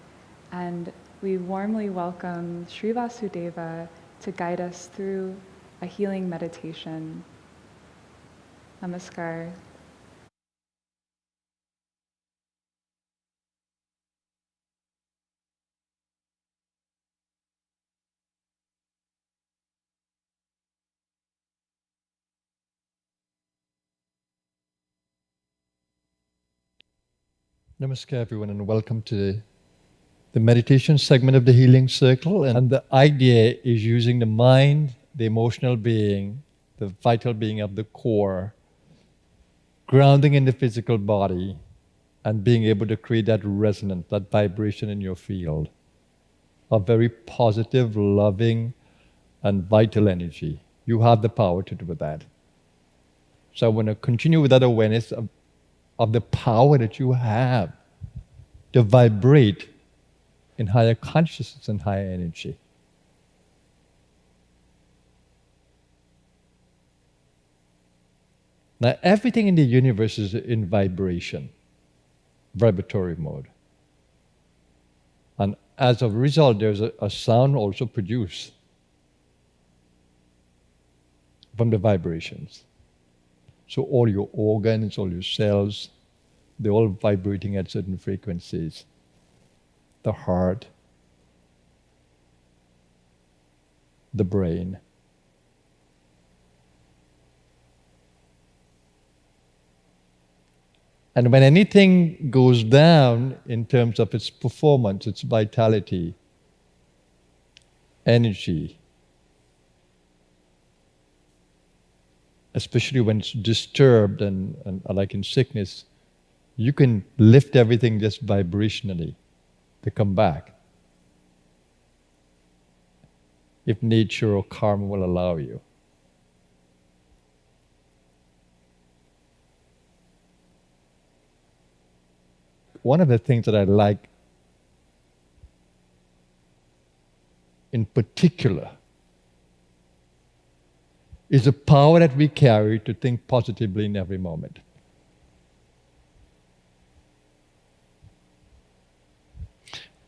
and we warmly welcome Sri Vasudeva to guide us through a healing meditation. Namaskar. Namaskar, everyone, and welcome to the meditation segment of the Healing Circle. And the idea is using the mind, the emotional being, the vital being of the core, grounding in the physical body, and being able to create that resonance, that vibration in your field of very positive, loving, and vital energy. You have the power to do that. So I want to continue with that awareness of the power that you have to vibrate in higher consciousness and higher energy. Now, everything in the universe is in vibration, vibratory mode. And as a result, there's a sound also produced from the vibrations. So all your organs, all your cells, they're all vibrating at certain frequencies. The heart, the brain. And when anything goes down in terms of its performance, its vitality, energy, especially when it's disturbed and like in sickness, you can lift everything just vibrationally to come back, if nature or karma will allow you. One of the things that I like in particular is the power that we carry to think positively in every moment.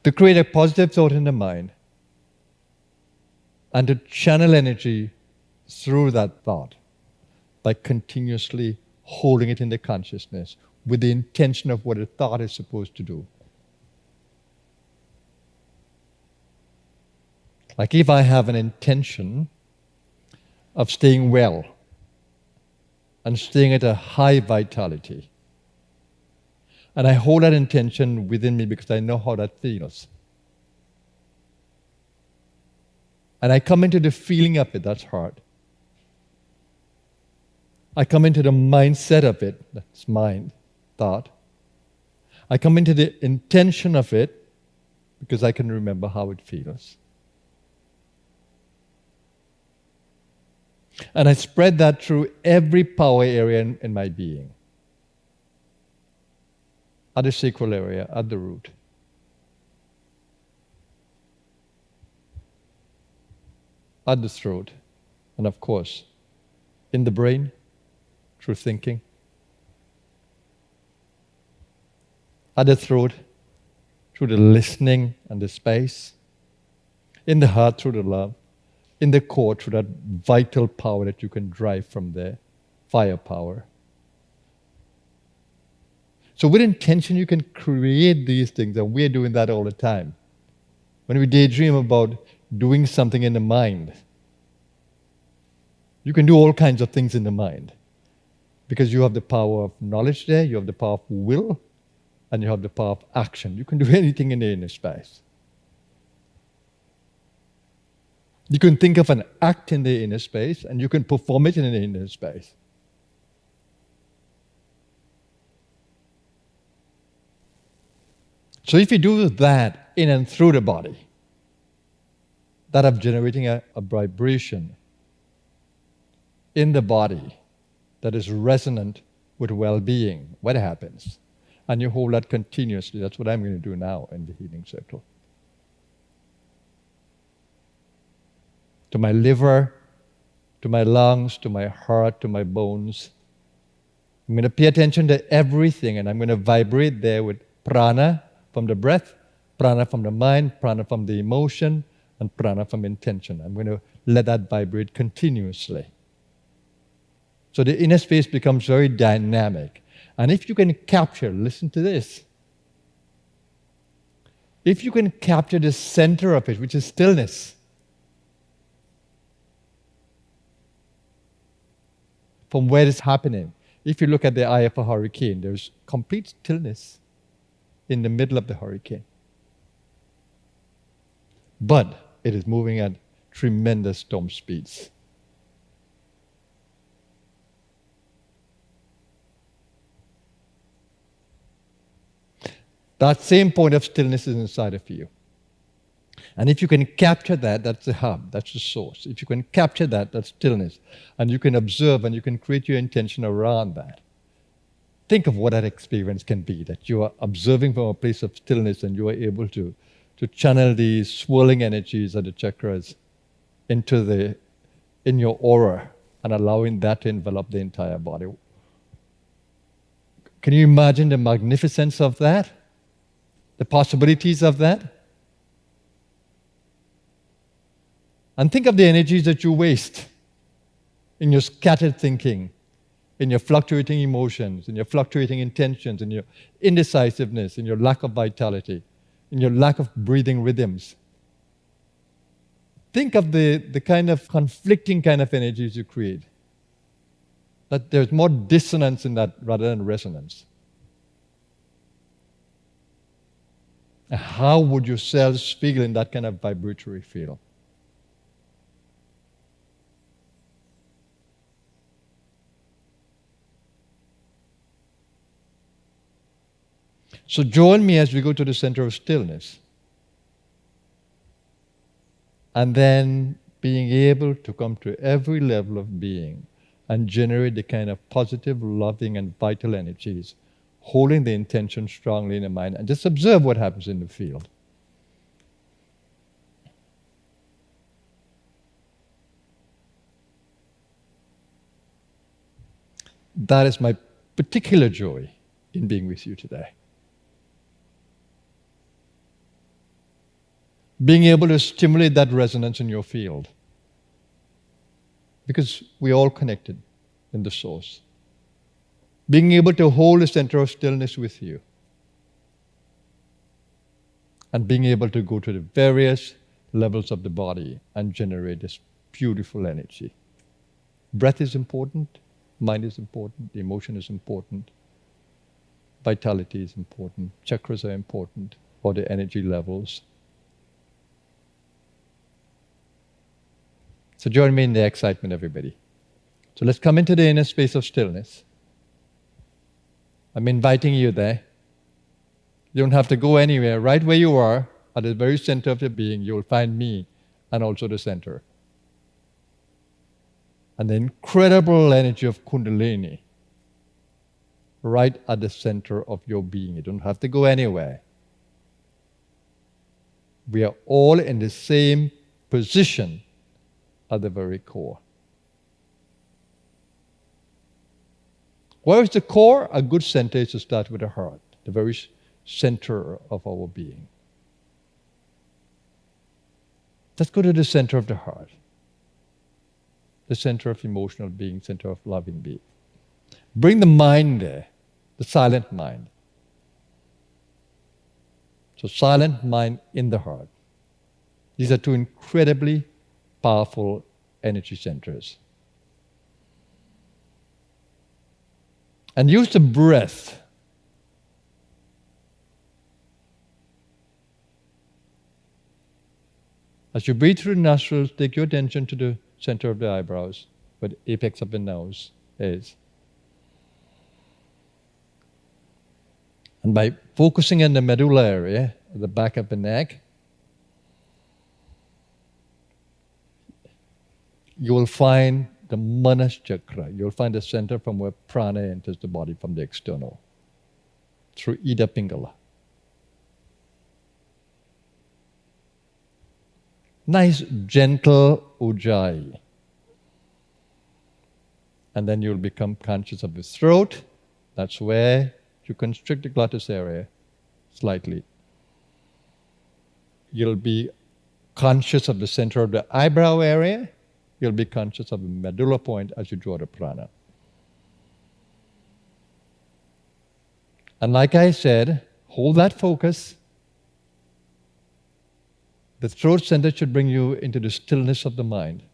To create a positive thought in the mind and to channel energy through that thought by continuously holding it in the consciousness with the intention of what a thought is supposed to do. Like if I have an intention of staying well and staying at a high vitality, and I hold that intention within me because I know how that feels. And I come into the feeling of it, that's hard. I come into the mindset of it, that's mind, thought. I come into the intention of it because I can remember how it feels. And I spread that through every power area in my being. At the sacral area, at the root. At the throat, and of course, in the brain, through thinking. At the throat, through the listening and the space. In the heart, through the love. In the core, through that vital power that you can drive from there, firepower. So with intention, you can create these things, and we're doing that all the time. When we daydream about doing something in the mind, you can do all kinds of things in the mind because you have the power of knowledge there, you have the power of will, and you have the power of action. You can do anything in the inner space. You can think of an act in the inner space, and you can perform it in the inner space. So if you do that in and through the body, that of generating a vibration in the body that is resonant with well-being, what happens? And you hold that continuously. That's what I'm going to do now in the healing circle. To my liver, to my lungs, to my heart, to my bones. I'm going to pay attention to everything, and I'm going to vibrate there with prana from the breath, prana from the mind, prana from the emotion, and prana from intention. I'm going to let that vibrate continuously. So the inner space becomes very dynamic. And if you can capture, listen to this, if you can capture the center of it, which is stillness, from where it's happening. If you look at the eye of a hurricane, there's complete stillness in the middle of the hurricane. But it is moving at tremendous storm speeds. That same point of stillness is inside of you. And if you can capture that, that's the hub, that's the source. If you can capture that, that's stillness. And you can observe and you can create your intention around that. Think of what that experience can be, that you are observing from a place of stillness and you are able to channel these swirling energies of the chakras in your aura and allowing that to envelop the entire body. Can you imagine the magnificence of that? The possibilities of that? And think of the energies that you waste in your scattered thinking, in your fluctuating emotions, in your fluctuating intentions, in your indecisiveness, in your lack of vitality, in your lack of breathing rhythms. Think of the kind of conflicting kind of energies you create. That there's more dissonance in that rather than resonance. How would your cells feel in that kind of vibratory field? So join me as we go to the center of stillness. And then being able to come to every level of being and generate the kind of positive, loving, and vital energies, holding the intention strongly in the mind, and just observe what happens in the field. That is my particular joy in being with you today. Being able to stimulate that resonance in your field. Because we're all connected in the source. Being able to hold the center of stillness with you. And being able to go to the various levels of the body and generate this beautiful energy. Breath is important, mind is important, emotion is important, vitality is important, chakras are important, or the energy levels. So join me in the excitement, everybody. So let's come into the inner space of stillness. I'm inviting you there. You don't have to go anywhere. Right where you are, at the very center of your being, you'll find me and also the center. And the incredible energy of Kundalini right at the center of your being. You don't have to go anywhere. We are all in the same position at the very core. Where is the core? A good center is to start with the heart, the very center of our being. Let's go to the center of the heart, the center of emotional being, center of loving being. Bring the mind there, the silent mind. So silent mind in the heart. These are two incredibly powerful energy centers. And use the breath As you breathe through the nostrils, take your attention to the center of the eyebrows, where the apex of the nose is. And by focusing on the medulla area, at the back of the neck, you will find the Manas chakra. You'll find the center from where prana enters the body from the external, through Ida Pingala. Nice, gentle ujjayi. And then you'll become conscious of the throat. That's where you constrict the glottis area slightly. You'll be conscious of the center of the eyebrow area. You'll be conscious of the medulla point as you draw the prana. And like I said, hold that focus. The throat center should bring you into the stillness of the mind.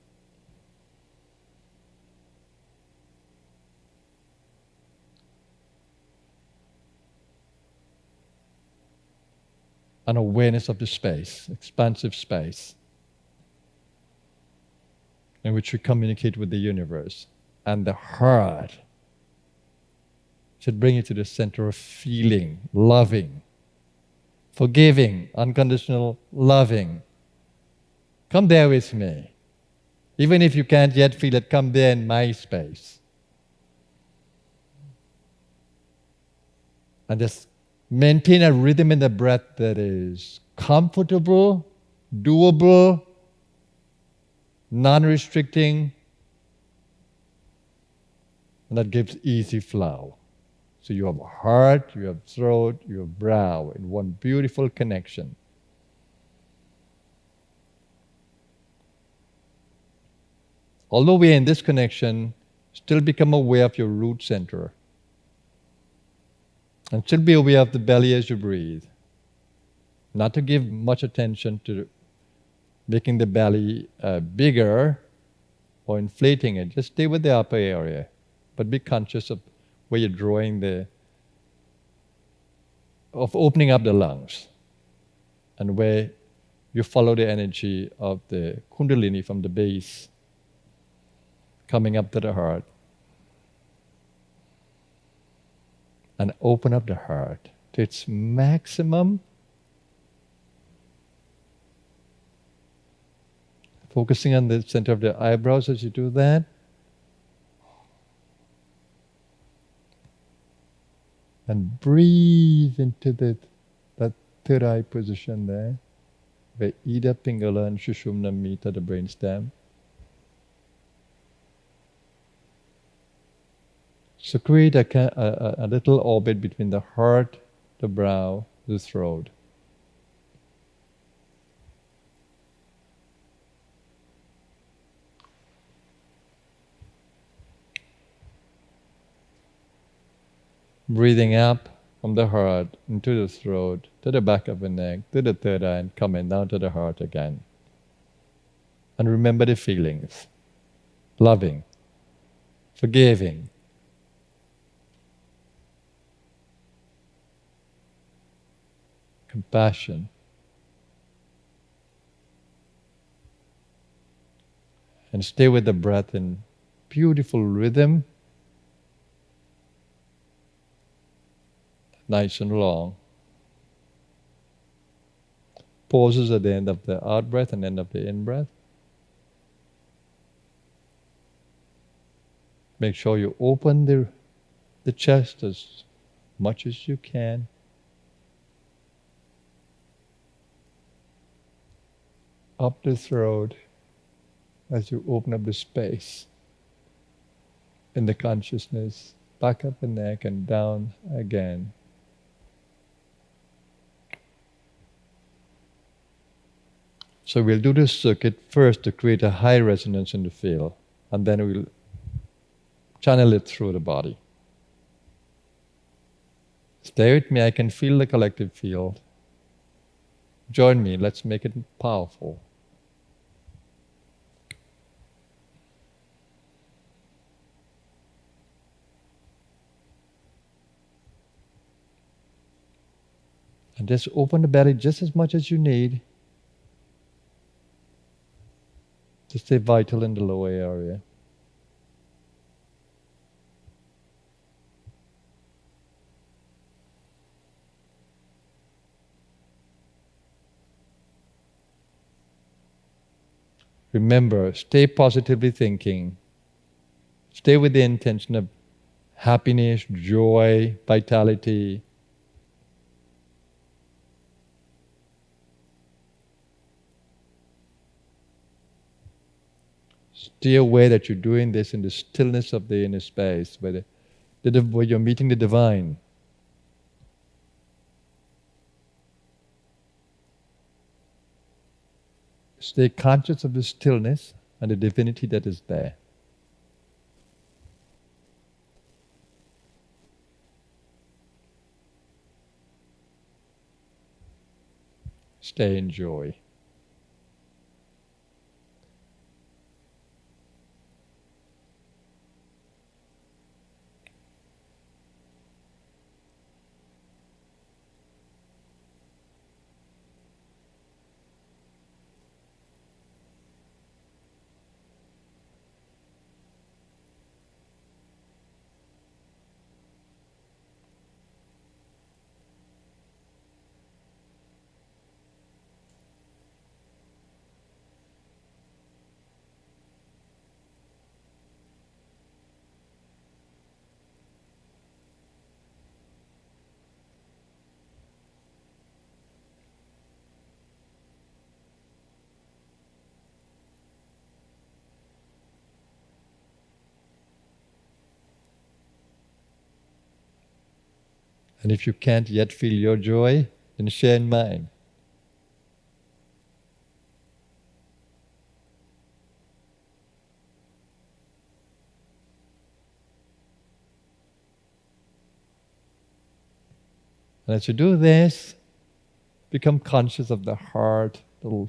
An awareness of the space, expansive space, in which we communicate with the universe. And the heart should bring you to the center of feeling, loving, forgiving, unconditional loving. Come there with me. Even if you can't yet feel it, come there in my space. And just maintain a rhythm in the breath that is comfortable, doable, non-restricting, and that gives easy flow. So you have heart, you have throat, you have brow in one beautiful connection. Although we are in this connection, still become aware of your root center. And still be aware of the belly as you breathe. Not to give much attention to making the belly bigger or inflating it. Just stay with the upper area, but be conscious of where you're drawing of opening up the lungs, and where you follow the energy of the Kundalini from the base, coming up to the heart, and open up the heart to its maximum. Focusing on the center of the eyebrows as you do that. And breathe into that third eye position there, where Ida Pingala and Sushumna meet at the brainstem. So create a little orbit between the heart, the brow, the throat. Breathing up from the heart into the throat, to the back of the neck, to the third eye, and coming down to the heart again. And remember the feelings. Loving, forgiving, compassion, and stay with the breath in beautiful rhythm, nice and long. Pauses at the end of the out breath and end of the in breath. Make sure you open the chest as much as you can. Up the throat as you open up the space in the consciousness, back up the neck and down again. So we'll do this circuit first to create a high resonance in the field, and then we'll channel it through the body. Stay with me, I can feel the collective field. Join me, let's make it powerful. And just open the belly just as much as you need. to stay vital in the lower area. Remember, stay positively thinking. Stay with the intention of happiness, joy, vitality. Stay aware that you're doing this in the stillness of the inner space, where you're meeting the divine. Stay conscious of the stillness and the divinity that is there. Stay in joy. And if you can't yet feel your joy, then share in mine. And as you do this, become conscious of the heart, the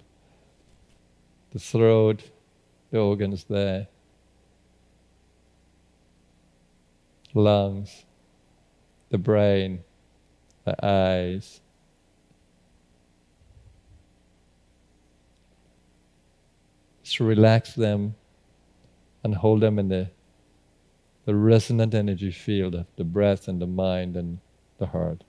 throat, the organs there, lungs, the brain, the eyes. Just relax them and hold them in the resonant energy field of the breath and the mind and the heart.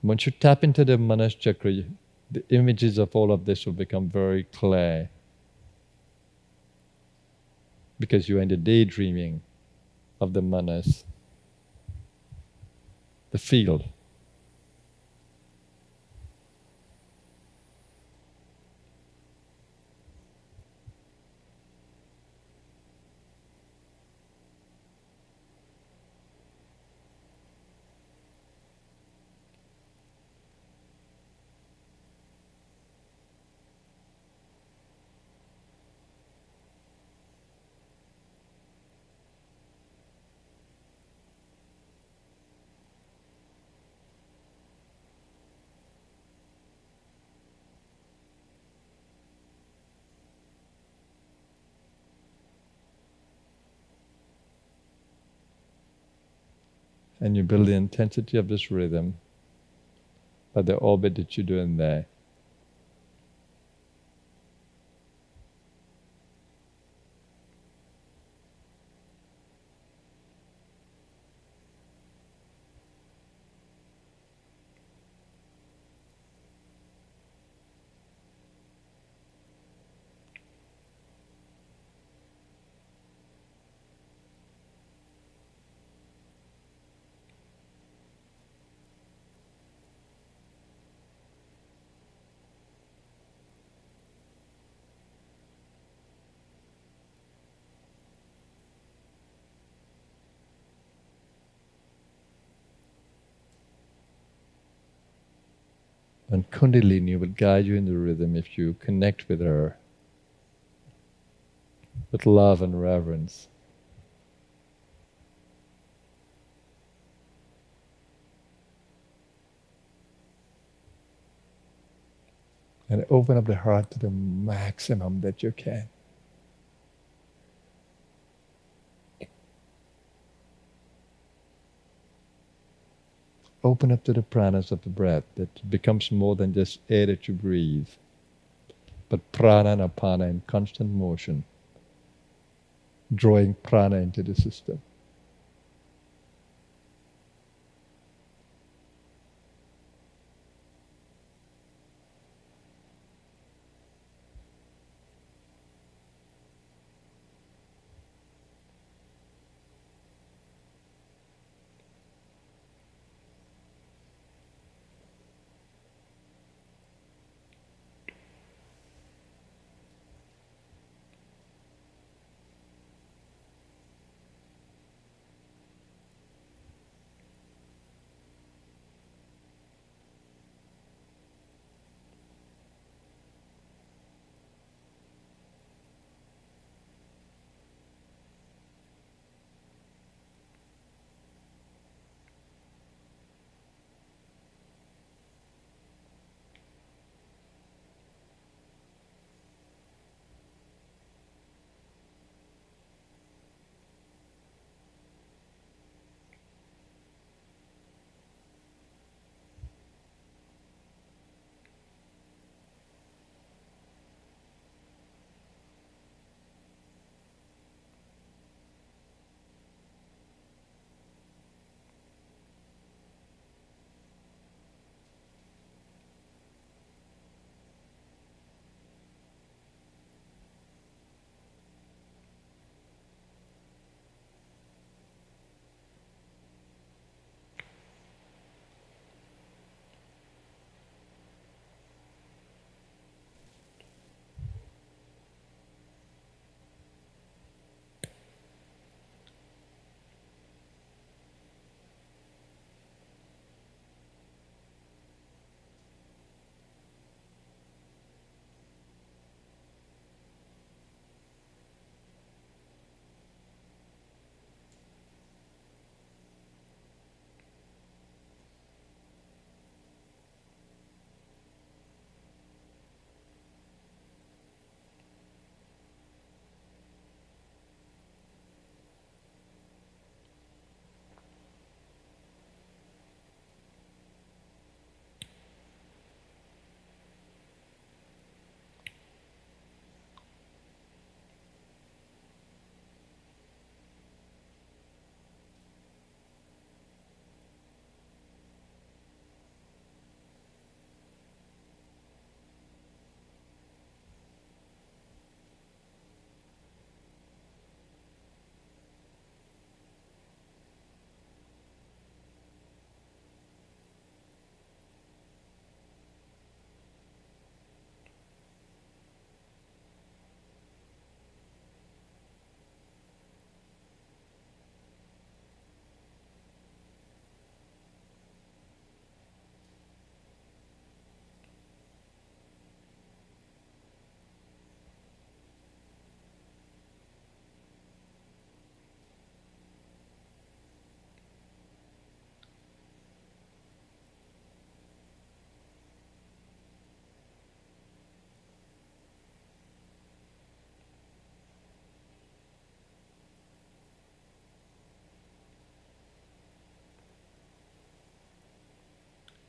Once you tap into the Manas chakra, the images of all of this will become very clear, because you are in the daydreaming of the Manas, the field. And you build the intensity of this rhythm by the orbit that you're doing there. And Kundalini will guide you in the rhythm if you connect with her with love and reverence. And open up the heart to the maximum that you can. open up to the pranas of the breath, that it becomes more than just air that you breathe, but prana and apana in constant motion, drawing prana into the system.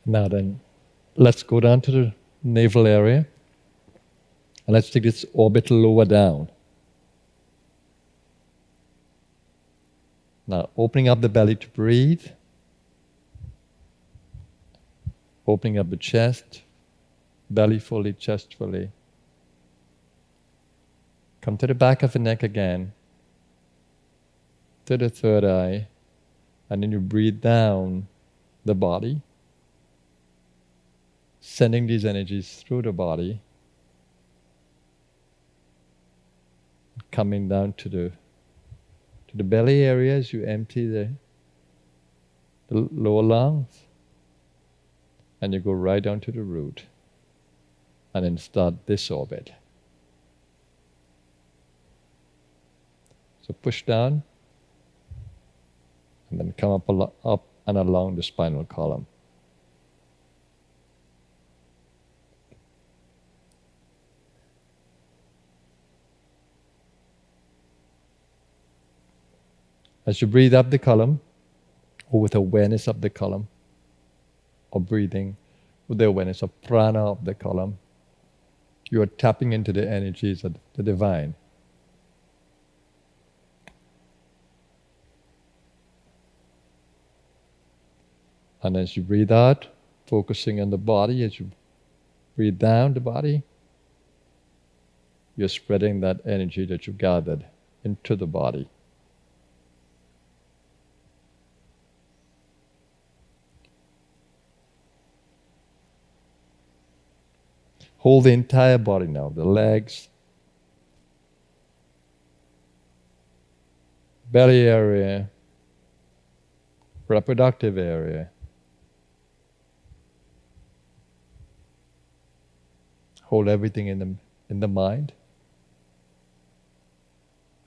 Now then, let's go down to the navel area, and let's take this orbit lower down. Now, opening up the belly to breathe, opening up the chest, belly fully, chest fully. Come to the back of the neck again, to the third eye, and then you breathe down the body, sending these energies through the body, coming down to the belly area as you empty the lower lungs, and you go right down to the root, and then start this orbit. So push down, and then come up and along the spinal column. As you breathe up the column, or with awareness of the column, of breathing, with the awareness of prana of the column. You are tapping into the energies of the divine. And as you breathe out, focusing on the body, as you breathe down the body, you're spreading that energy that you gathered into the body. Hold the entire body now, the legs, belly area, reproductive area. Hold everything in the mind.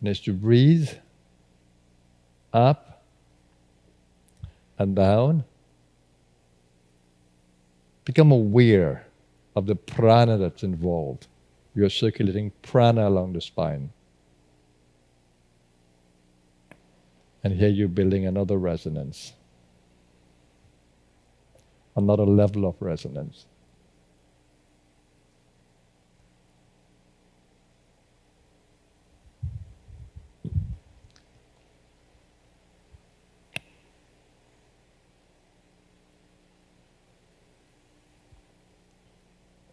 And as you breathe up and down, become aware of the prana that's involved. You're circulating prana along the spine. And here you're building another resonance, another level of resonance.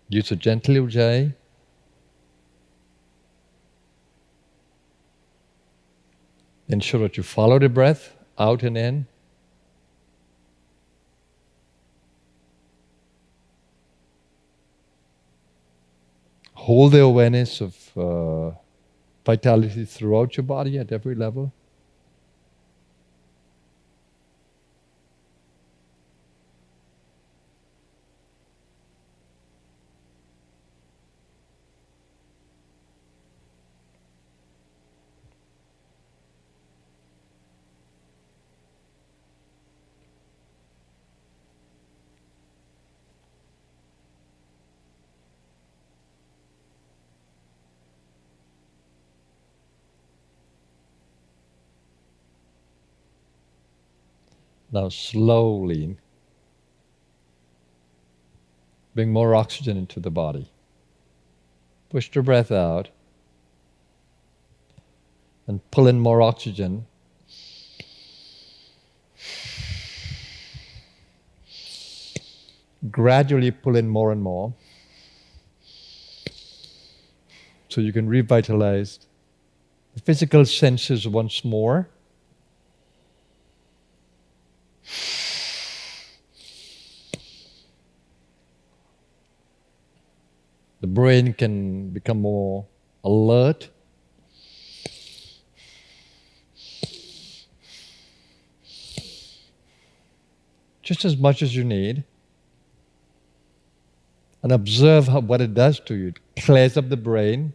Use a gentle ujjayi. Ensure that you follow the breath out and in. Hold the awareness of vitality throughout your body at every level. Now slowly bring more oxygen into the body. Push the breath out and pull in more oxygen. Gradually pull in more and more so you can revitalize the physical senses once more. The brain can become more alert. Just as much as you need. And observe what it does to you. It clears up the brain,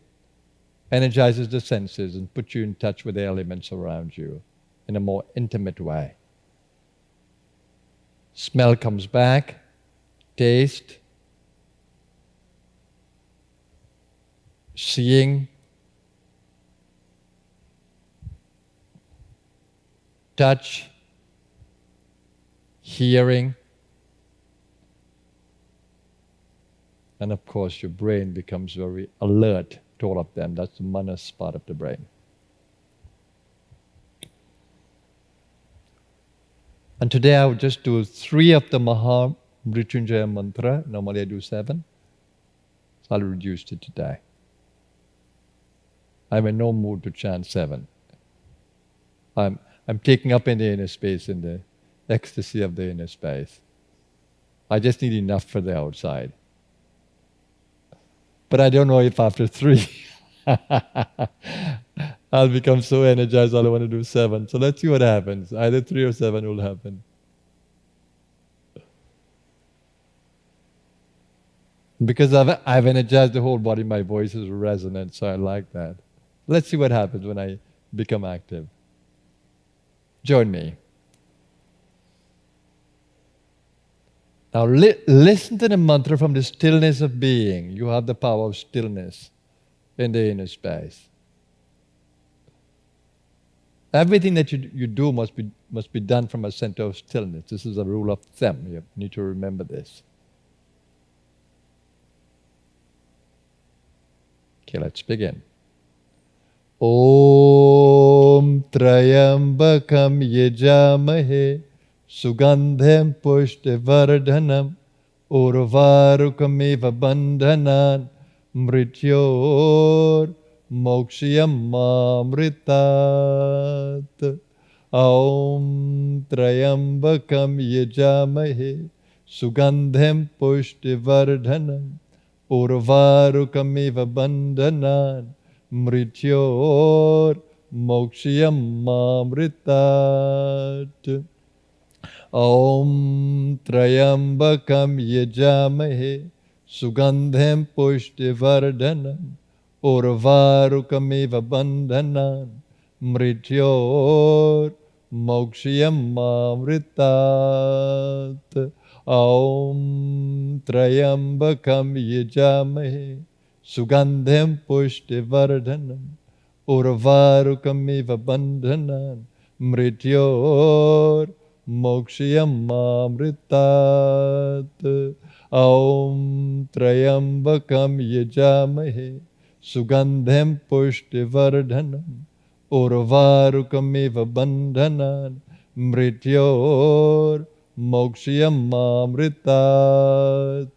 energizes the senses, and puts you in touch with the elements around you in a more intimate way. Smell comes back, taste, seeing, touch, hearing, and of course your brain becomes very alert to all of them. That's the manas part of the brain. And today I will just do 3 of the Maha Mrityunjaya mantra. Normally I do 7. So I'll reduce it today. I'm in no mood to chant 7. I'm taking up in the inner space, in the ecstasy of the inner space. I just need enough for the outside. But I don't know if after 3 I'll become so energized I'll want to do 7. So let's see what happens. Either 3 or 7 will happen. Because I've energized the whole body, my voice is resonant, so I like that. Let's see what happens when I become active. Join me. Now listen to the mantra from the stillness of being. You have the power of stillness in the inner space. Everything that you do must be done from a center of stillness. This is a rule of thumb. You need to remember this. Okay, let's begin. Om Trayambakam Yajamahe Sugandhem Pushtevardhanam Urvarukamiva Bandhanan Mrityor Mokshiyam Mamritat. Om Trayambakam Yajamahe Sugandhem Pushtevardhanam Urvarukamiva Bandhanan Mrityor Mokshiyam Mamritat. Om Trayambakam Yajamahe Sugandhem Pushtevardhanam Urvarukamiva Bandhanan Mrityor Mokshiyam Mamritat. Om Trayambakam Yajamahe Sugandhem Pushtevardhanam Urvarukamiva Bandhanan Mrityor Mokshiyam Mamritat. Om Trayambakam Yajamahe Sugandhem Pushtevardhanam Urvarukamiva Bandhanan Mrityor Mokshiyam Mamritat.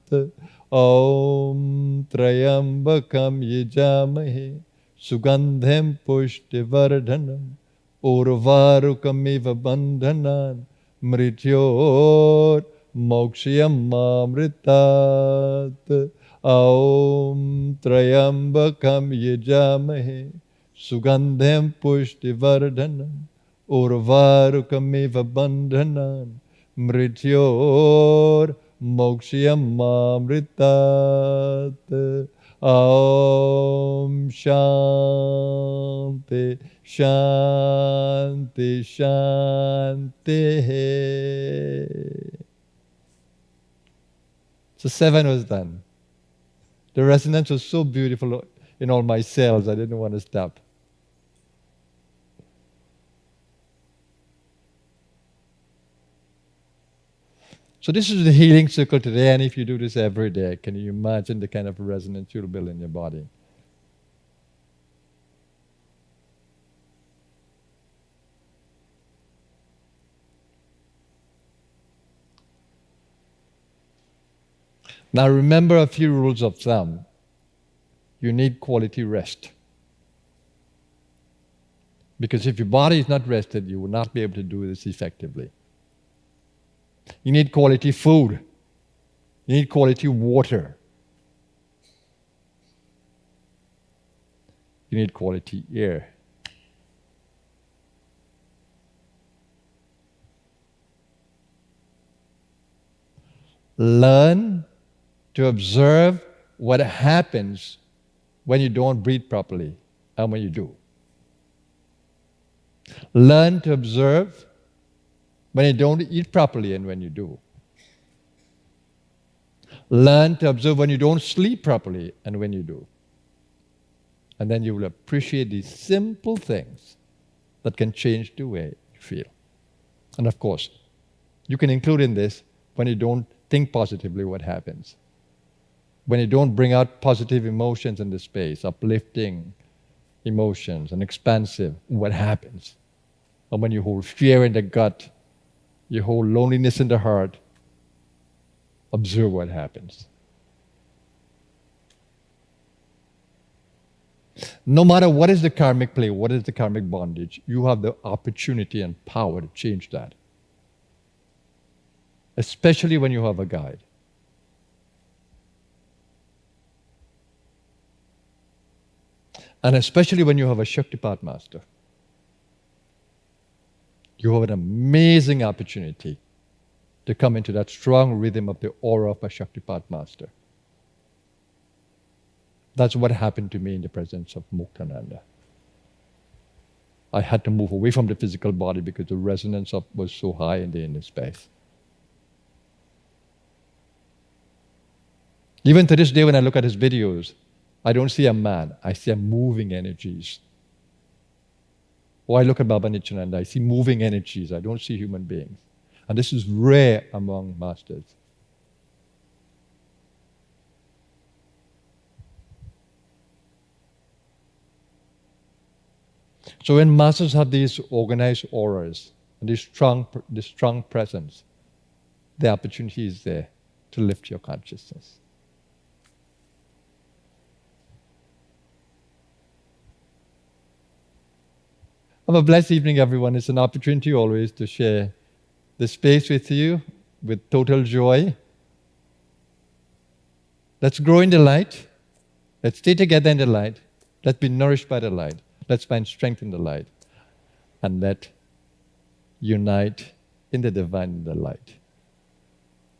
Om Trayambakam Yajamahe Sugandhem Pushtevardhanam Urvarukamiva Bandhanan Mrityor Mokshiyam Mamritat. Om Trayambakam Yajamahe Sugandhem Pushtevardhanam Urvarukamiva Bandhanan Mrityor Mokshiyam Mamritat. Om Shanti Shanti Shanti. So 7 was done. The resonance was so beautiful in all my cells, I didn't want to stop. So this is the healing circle today, and if you do this every day, can you imagine the kind of resonance you'll build in your body? Now remember a few rules of thumb. You need quality rest. Because if your body is not rested, you will not be able to do this effectively. You need quality food. You need quality water. You need quality air. Learn to observe what happens when you don't breathe properly and when you do. Learn to observe when you don't eat properly and when you do. Learn to observe when you don't sleep properly and when you do. And then you will appreciate these simple things that can change the way you feel. And of course, you can include in this when you don't think positively what happens. When you don't bring out positive emotions in the space, uplifting emotions and expansive, what happens? And when you hold fear in the gut, you hold loneliness in the heart, observe what happens. No matter what is the karmic play, what is the karmic bondage, you have the opportunity and power to change that. Especially when you have a guide. And especially when you have a Shaktipat master. You have an amazing opportunity to come into that strong rhythm of the aura of a Shaktipat master. That's what happened to me in the presence of Muktananda. I had to move away from the physical body because the resonance was so high in the inner space. Even to this day, when I look at his videos, I don't see a man, I see a moving energies. Or I look at Baba Nityananda, I see moving energies, I don't see human beings. And this is rare among masters. So when masters have these organized auras and this strong presence, the opportunity is there to lift your consciousness. Have a blessed evening, everyone. It's an opportunity always to share the space with you with total joy. Let's grow in the light. Let's stay together in the light. Let's be nourished by the light. Let's find strength in the light. And let unite in the divine in the light.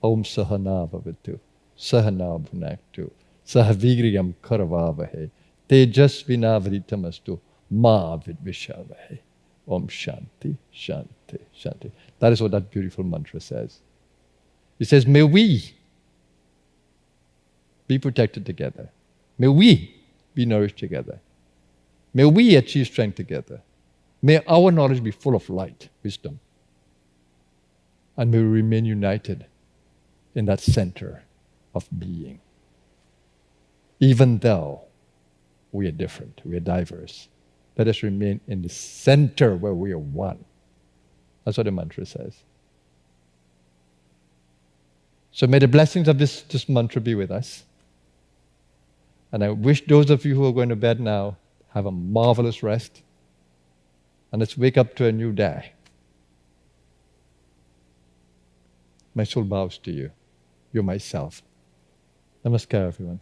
Om Sahana Bhavatu, Sahana Bhunaktu, Sahavigriyam Karavavahe, Tejasvinavritamastu, Ma Vidvishavahe. Om Shanti, Shanti, Shanti. That is what that beautiful mantra says. It says, may we be protected together. May we be nourished together. May we achieve strength together. May our knowledge be full of light, wisdom. And may we remain united in that center of being. Even though we are different, we are diverse, let us remain in the center where we are one. That's what the mantra says. So may the blessings of this mantra be with us. And I wish those of you who are going to bed now have a marvelous rest. And let's wake up to a new day. My soul bows to you. You're myself. Namaskar, everyone.